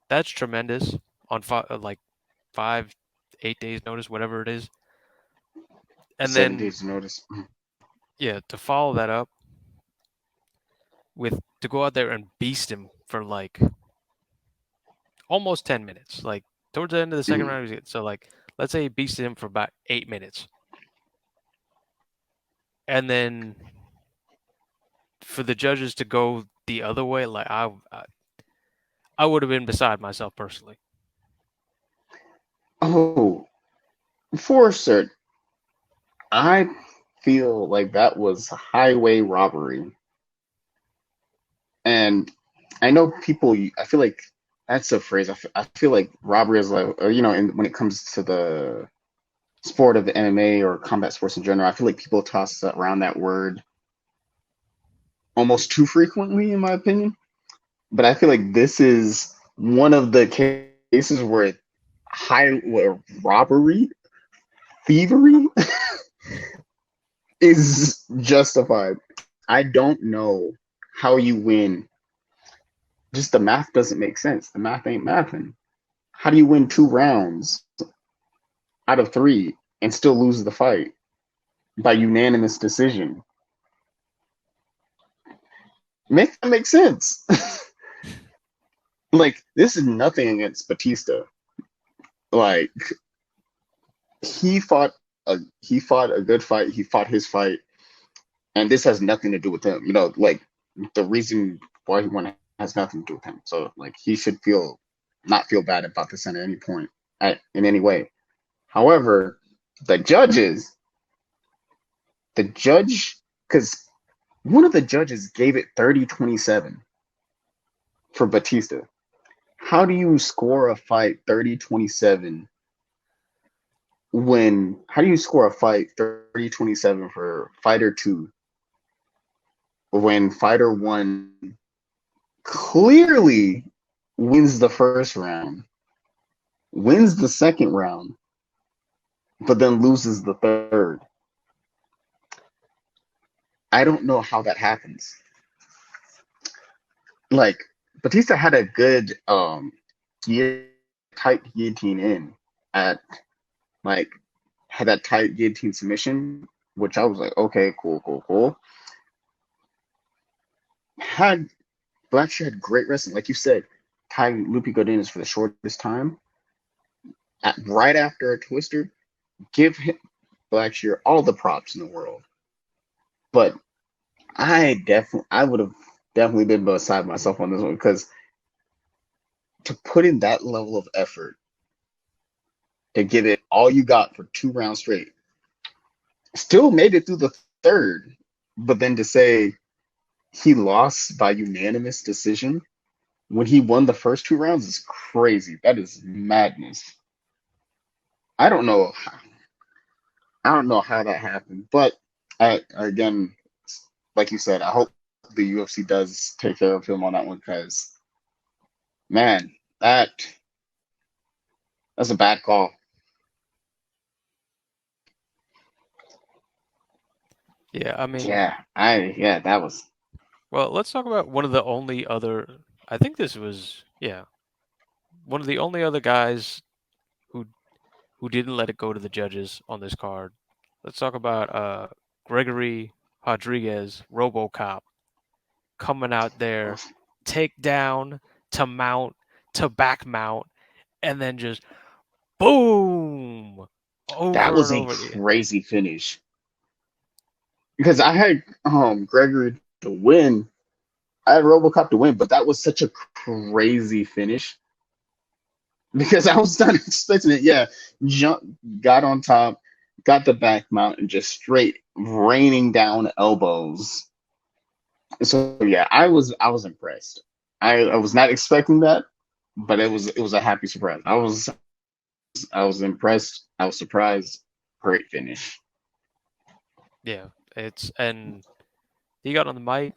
that's tremendous on like 5, 8 days notice, whatever it is, and 7 days then notice. yeah, to follow that up with to go out there and beast him for like almost 10 minutes, like towards the end of the second Hmm. round. So like, let's say he beasted him for about 8 minutes, and then for the judges to go the other way, like I would have been beside myself personally. Oh, for cert, I feel like that was highway robbery. And I know people, I feel like that's a phrase. I feel like robbery is like, or, when it comes to the sport of the MMA or combat sports in general, I feel like people toss around that word almost too frequently, in my opinion. But I feel like this is one of the cases where robbery, thievery is justified. I don't know how you win. Just the math doesn't make sense. The math ain't mathing. How do you win 2 rounds out of 3 and still lose the fight by unanimous decision? Make that make sense. Like, this is nothing against Batista. Like, he fought a good fight. He fought his fight, and this has nothing to do with him. Like, the reason why he won has nothing to do with him. So like, he should not feel bad about this at any point, in any way. However, the judges, the judge, because one of the judges gave it 30-27 for Batista. How do you score a fight 30-27 how do you score a fight 30-27 for fighter 2 when fighter 1 clearly wins the first round, wins the second round, but then loses the third? I don't know how that happens. Like, Batista had a good tight guillotine in at like had that tight guillotine submission, which I was like, okay, cool, cool, cool. Had Blackshear had great wrestling, like you said, tying Lupe Godinez for the shortest time. Right after a twister, give him Blackshear all the props in the world. But I would have definitely been beside myself on this one, because to put in that level of effort to give it all you got for 2 rounds straight, still made it through the third, but then to say he lost by unanimous decision when he won the first 2 rounds is crazy. That is madness. I don't know. I don't know how that happened, but again, like you said, I hope the UFC does take care of him on that one, because man, that's a bad call. Yeah, I mean, Yeah, that was. well, let's talk about one of the only other. I think this was one of the only other guys who who didn't let it go to the judges on this card. Let's talk about Gregory Rodriguez, RoboCop, coming out there, take down to mount to back mount, and then just boom That over was and a over. crazy finish, because I had Gregory to win. I had RoboCop to win, but that was such a crazy finish because I was not expecting it. Yeah, jump, got on top, got the back mount, and just straight raining down elbows. So yeah, I was impressed. I was not expecting that, but it was a happy surprise. I was impressed. I was surprised. Great finish. Yeah, it's and he got on the mic.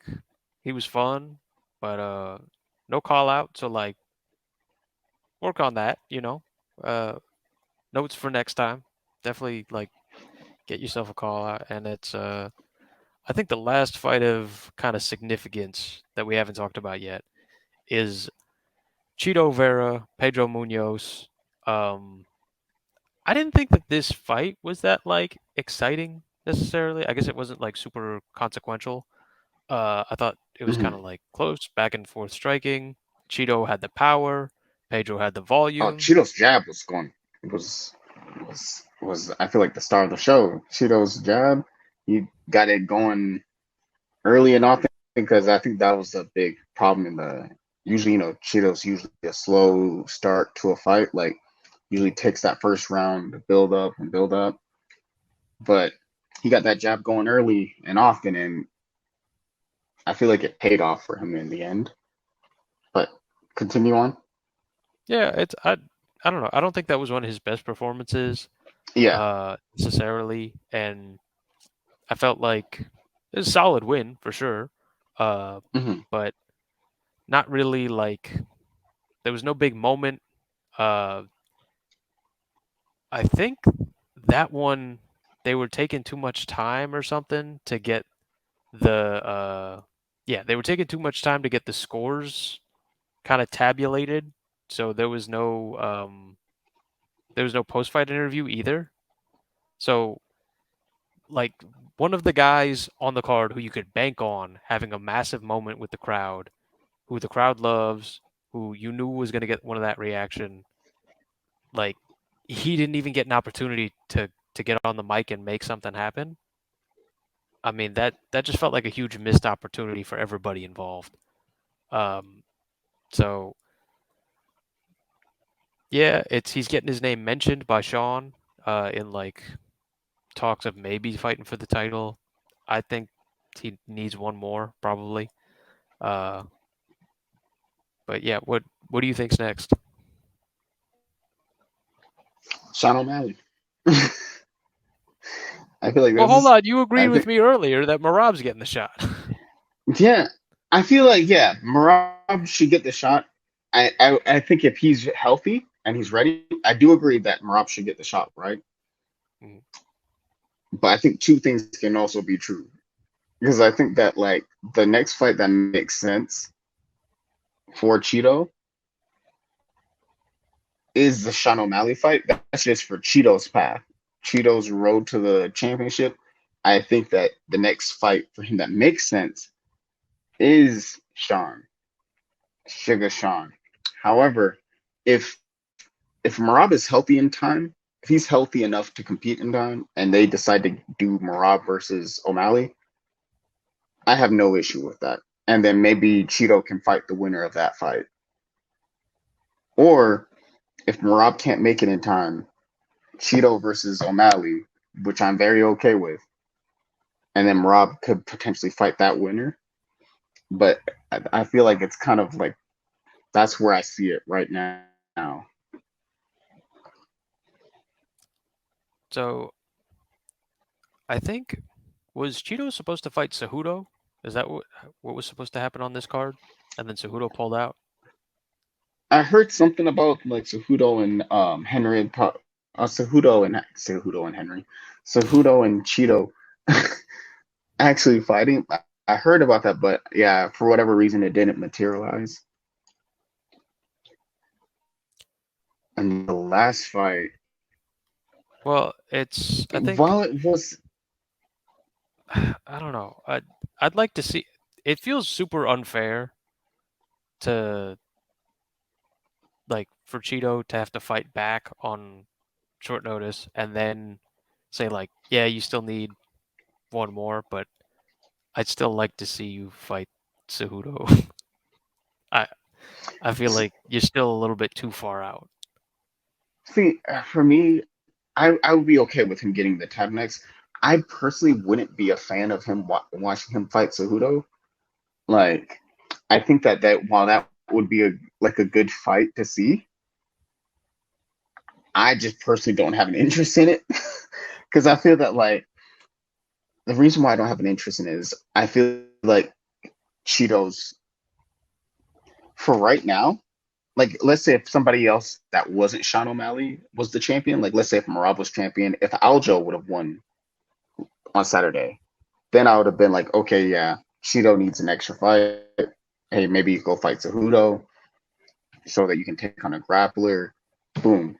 He was fun, but no call out. So like, work on that. Uh, notes for next time. Definitely like get yourself a call out, and it's I think the last fight of kind of significance that we haven't talked about yet is Chito Vera, Pedro Munoz. Um, I didn't think that this fight was that like exciting necessarily. I guess it wasn't like super consequential. I thought it was kind Mhm. of like close, back and forth striking. Cheeto had the power, Pedro had the Oh, volume. Cheeto's jab was going was I feel like the star of the show. Cheeto's jab, he got it going early and often because I think that was a big problem in the usually Cheeto's usually a slow start to a fight. Like usually takes that first round to build up and build up. But he got that jab going early and often and I feel like it paid off for him in the end. But continue on. Yeah, I don't know. I don't think that was one of his best performances Yeah. necessarily, and I felt like it was a solid win for sure. Uh, Hmm. but not really like there was no big moment. Uh, I think that one they were taking too much time or something to get the yeah, they were taking too much time to get the scores kind of tabulated. So there was no post fight interview either. So like one of the guys on the card who you could bank on having a massive moment with the crowd, who the crowd loves, who you knew was going to get one of that reaction, like he didn't even get an opportunity to get on the mic and make something happen. I mean that just felt like a huge missed opportunity for everybody involved. Um, so yeah, it's he's getting his name mentioned by Sean in like talks of maybe fighting for the title. I think he needs one more probably. Uh, but yeah, what do you think's next? Sean O'Malley. I feel like Well, this hold is. on. You agreed I with think, me earlier that Marab's getting the shot. yeah. I feel like Marab should get the shot. I think if he's healthy and he's ready, I do agree that Marab should get the shot, right? Mhm. But I think two things can also be true because I think that like the next fight that makes sense for Cheeto is the Sean O'Malley fight. That's just for Cheeto's path, Cheeto's road to the championship. I think that the next fight for him that makes sense is Sugar Sean. However, if if Marab is healthy in time, if he's healthy enough to compete in time, and they decide to do Marab versus O'Malley, I have no issue with that. And then maybe Cheeto can fight the winner of that fight. Or if Marab can't make it in time, Cheeto versus O'Malley, which I'm very okay with, and then Marab could potentially fight that winner. But I feel like it's kind of like that's where I see it right now. So I think was Cheeto supposed to fight Cejudo? Is that what was supposed to happen on this card? And then Cejudo pulled out. I heard something about like Cejudo and Henry, Cejudo and Henry, Cejudo and Cheeto actually fighting. I heard about that, but yeah, for whatever reason, it didn't materialize. And the last fight, Well, it's I think while it was, I don't know. I'd like to see. It feels super unfair to like for Cheeto to have to fight back on short notice and then say like, yeah, you still need one more, but I'd still like to see you fight Cejudo. I I feel like you're still a little bit too far out. see, for me, I would be okay with him getting the tab next. I personally wouldn't be a fan of him watching him fight Cejudo. Like, I think that while that would be a good fight to see, I just personally don't have an interest in it because I feel that like the reason why I don't have an interest in it is I feel like Cheetos for right now. Like, let's say if somebody else that wasn't Sean O'Malley was the champion, like let's say if Marab was champion, if Aljo would have won on Saturday, then I would have been like, okay, yeah, Cheeto needs an extra fight. Hey, maybe you go fight Cejudo so that you can take on a grappler. Boom.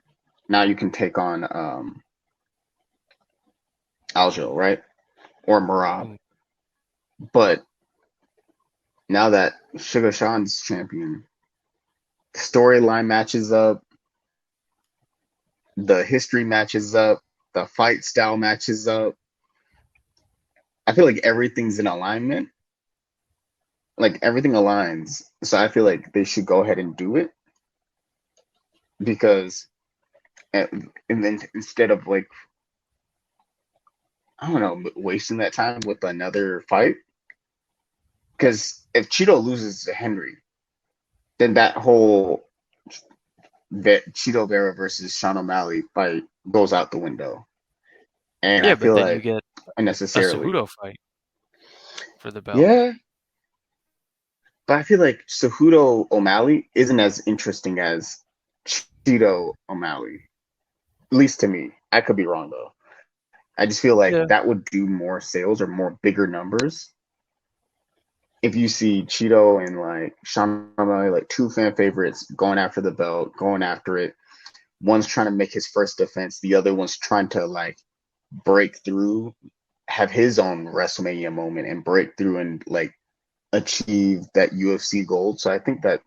Now you can take on Aljo, right? Or Marab. Mm. But now that Sugar Sean's champion, the storyline matches up, the history matches up, the fight style matches up. I feel like everything's in alignment. Like everything aligns. So I feel like they should go ahead and do it because, and then instead of like, I don't know, wasting that time with another fight. Because if Cheeto loses to Henry, then that whole Cheeto Vera versus Sean O'Malley fight goes out the window. And I Yeah, but feel then you like get a unnecessarily. Cejudo fight for the belt. Yeah, but I feel like Cejudo O'Malley isn't as interesting as Cheeto O'Malley, at least to me. I could be wrong though. I just feel like Yeah. that would do more sales or more bigger numbers if you see Cheeto and like Sean O'Malley, like two fan favorites going after the belt, going after it. One's trying to make his first defense, the other one's trying to like break through, have his own WrestleMania moment and break through and like achieve that UFC gold. So I think that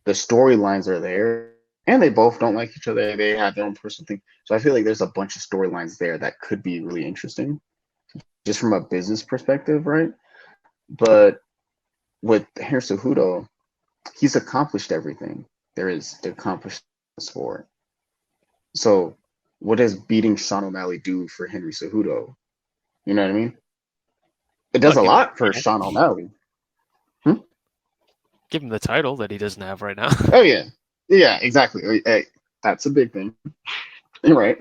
the storylines are there and they both don't like each other. They have their own personal thing. So I feel like there's a bunch of storylines there that could be really interesting just from a business perspective, right? But with Henry Cejudo, he's accomplished everything there is to accomplish the sport. So what does beating Sean O'Malley do for Henry Cejudo? You know what I mean? It Well, does a give him lot the for title. Sean O'Malley. Hmm? Give him the title that he doesn't have right now. Oh yeah, yeah, exactly. Hey, that's a big thing. You're right.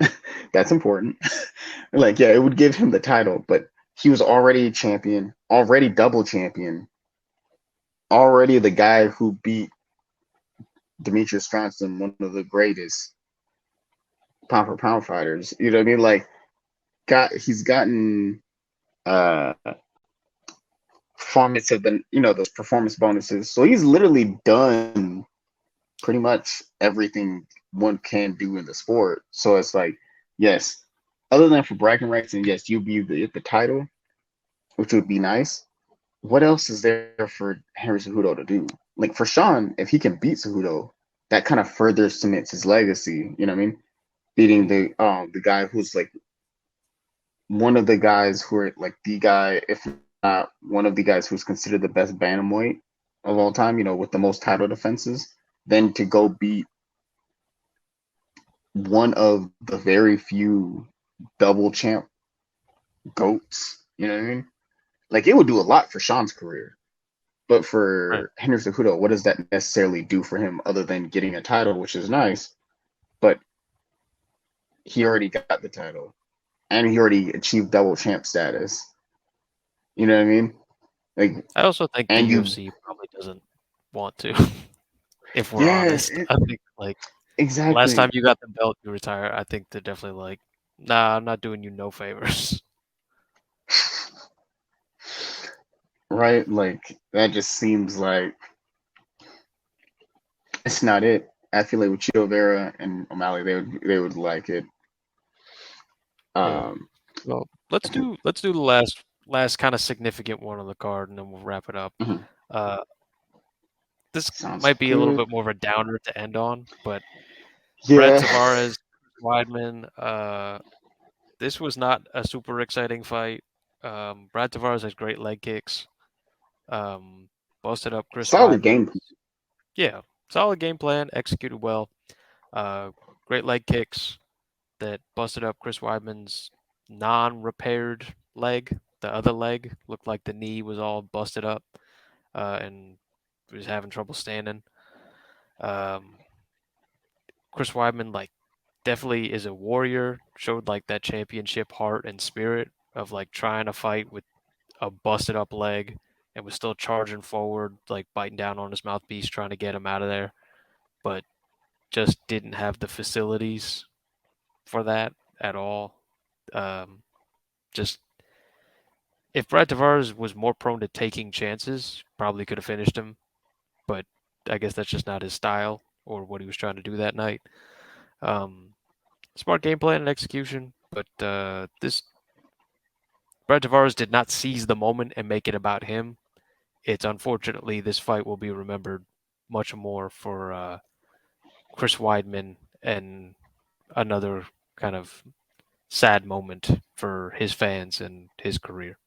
That's important. Like, yeah, it would give him the title, but he was already champion, already double champion, already the guy who beat Demetrius Johnson, one of the greatest pound for pound fighters. You know what I mean? Like, he's gotten uh performance of the those performance bonuses. So he's literally done pretty much everything one can do in the sport. So it's like, yes, other than for bragging rights, and yes, you'll be the title, which would be nice. What else is there for Henry Cejudo to do? Like for Sean, if he can beat Cejudo, that kind of further cements his legacy. You know what I mean? Beating the guy who's like one of the guys who are like the guy, if not one of the guys who's considered the best bantamweight of all time. With the most title defenses. Then to go beat one of the very few double champ goats. You know what I mean? Like it would do a lot for Sean's career. But Right. for Henry Cejudo, what does that necessarily do for him other than getting a title, which is nice? But he already got the title and he already achieved double champ status. You know what I mean? Like, I also think the and you, UFC probably doesn't want to, if we're yeah, honest. I think like last time exactly. you got the belt, you retire. I think they're definitely like, nah, I'm not doing you no favors. Right? Like, that just seems like it's not it. I feel like with Chito Vera and O'Malley, they would like it. Yeah. Um, Well, let's do the last kind of significant one on the card, and then we'll wrap it up. mhm. Uh, this Sounds might be a little good. bit more of a downer to end on, but Brad Yeah. Tavares, Weidman. This was not a super exciting fight. Brad Tavares has great leg kicks. Um, Busted up Chris Solid Weidman. game. Yeah, solid game plan, executed well. Great leg kicks that busted up Chris Weidman's non-repaired leg. The other leg looked like the knee was all busted up and was having trouble standing. Um, Chris Weidman like definitely is a warrior. Showed like that championship heart and spirit of like trying to fight with a busted up leg and was still charging forward, like biting down on his mouthpiece, trying to get him out of there, but just didn't have the facilities for that at all. Just if Brad Tavares was more prone to taking chances, probably could have finished him, but I guess that's just not his style or what he was trying to do that night. Smart game plan and execution, but this Brad Tavares did not seize the moment and make it about him. It's unfortunately this fight will be remembered much more for Chris Weidman and another kind of sad moment for his fans and his career.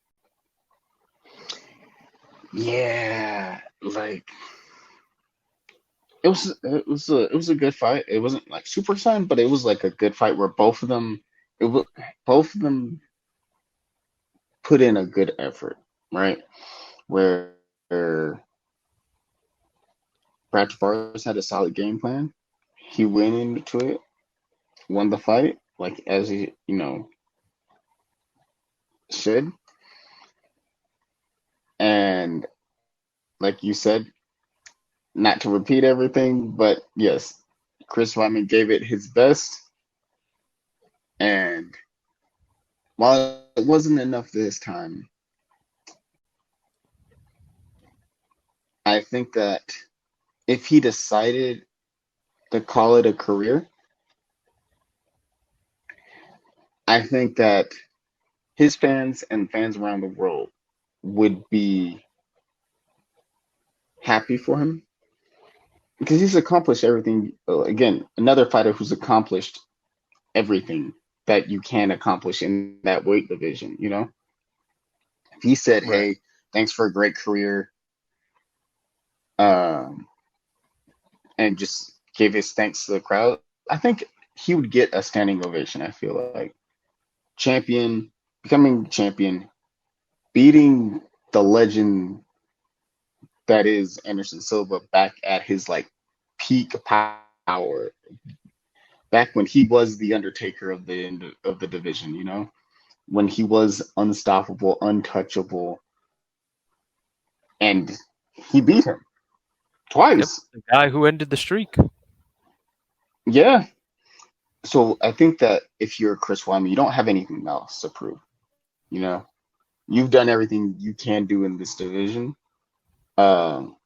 Yeah, like it was a good fight. It wasn't like super exciting, but it was like a good fight where both of them put in a good effort, right? Where Brad Tavares had a solid game plan. He went into it, won the fight, like as he should. And like you said, not to repeat everything, but yes, Chris Weidman gave it his best. And while it wasn't enough this time, I think that if he decided to call it a career, I think that his fans and fans around the world would be happy for him because he's accomplished everything. Again, another fighter who's accomplished everything that you can accomplish in that weight division. If he said, Right. "Hey, thanks for a great career," um, and just gave his thanks to the crowd, I think he would get a standing ovation. I feel like becoming champion, beating the legend that is Anderson Silva back at his like peak power, back when he was the Undertaker of the division, when he was unstoppable, untouchable, and he beat him Yep, twice. the guy who ended the streak. Yeah. So I think that if you're Chris Weidman, you don't have anything else to prove. You've done everything you can do in this division. Um,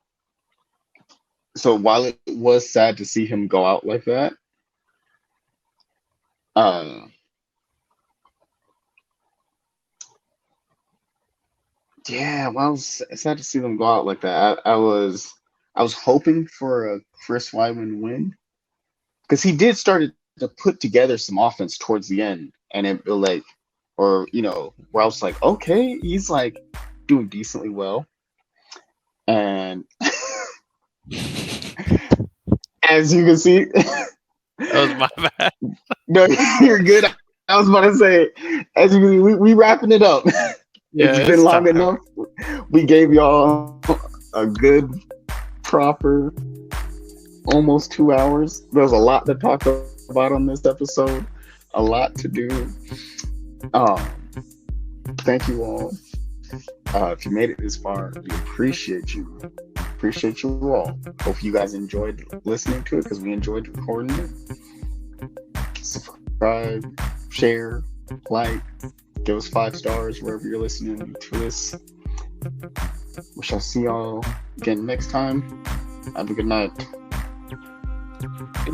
so while it was sad to see him go out like that, uh, yeah, well, it was sad to see them go out like that. I was hoping for a Chris Weidman win because he did start to put together some offense towards the end, and it like, or where I was like, okay, he's like doing decently well, and as you can see, That was my bad. no, you're good. I was about to say, as you can see, we wrapping it up. Yeah, It's been it's long time. enough. We gave y'all a good, proper, almost 2 hours. There's a lot to talk about on this episode, a lot to do. Thank you all. If you made it this far, we appreciate you. Appreciate you all. Hope you guys enjoyed listening to it because we enjoyed recording it. Subscribe, share, like, give us 5 stars wherever you're listening to us. We shall see y'all again next time. Have a good night.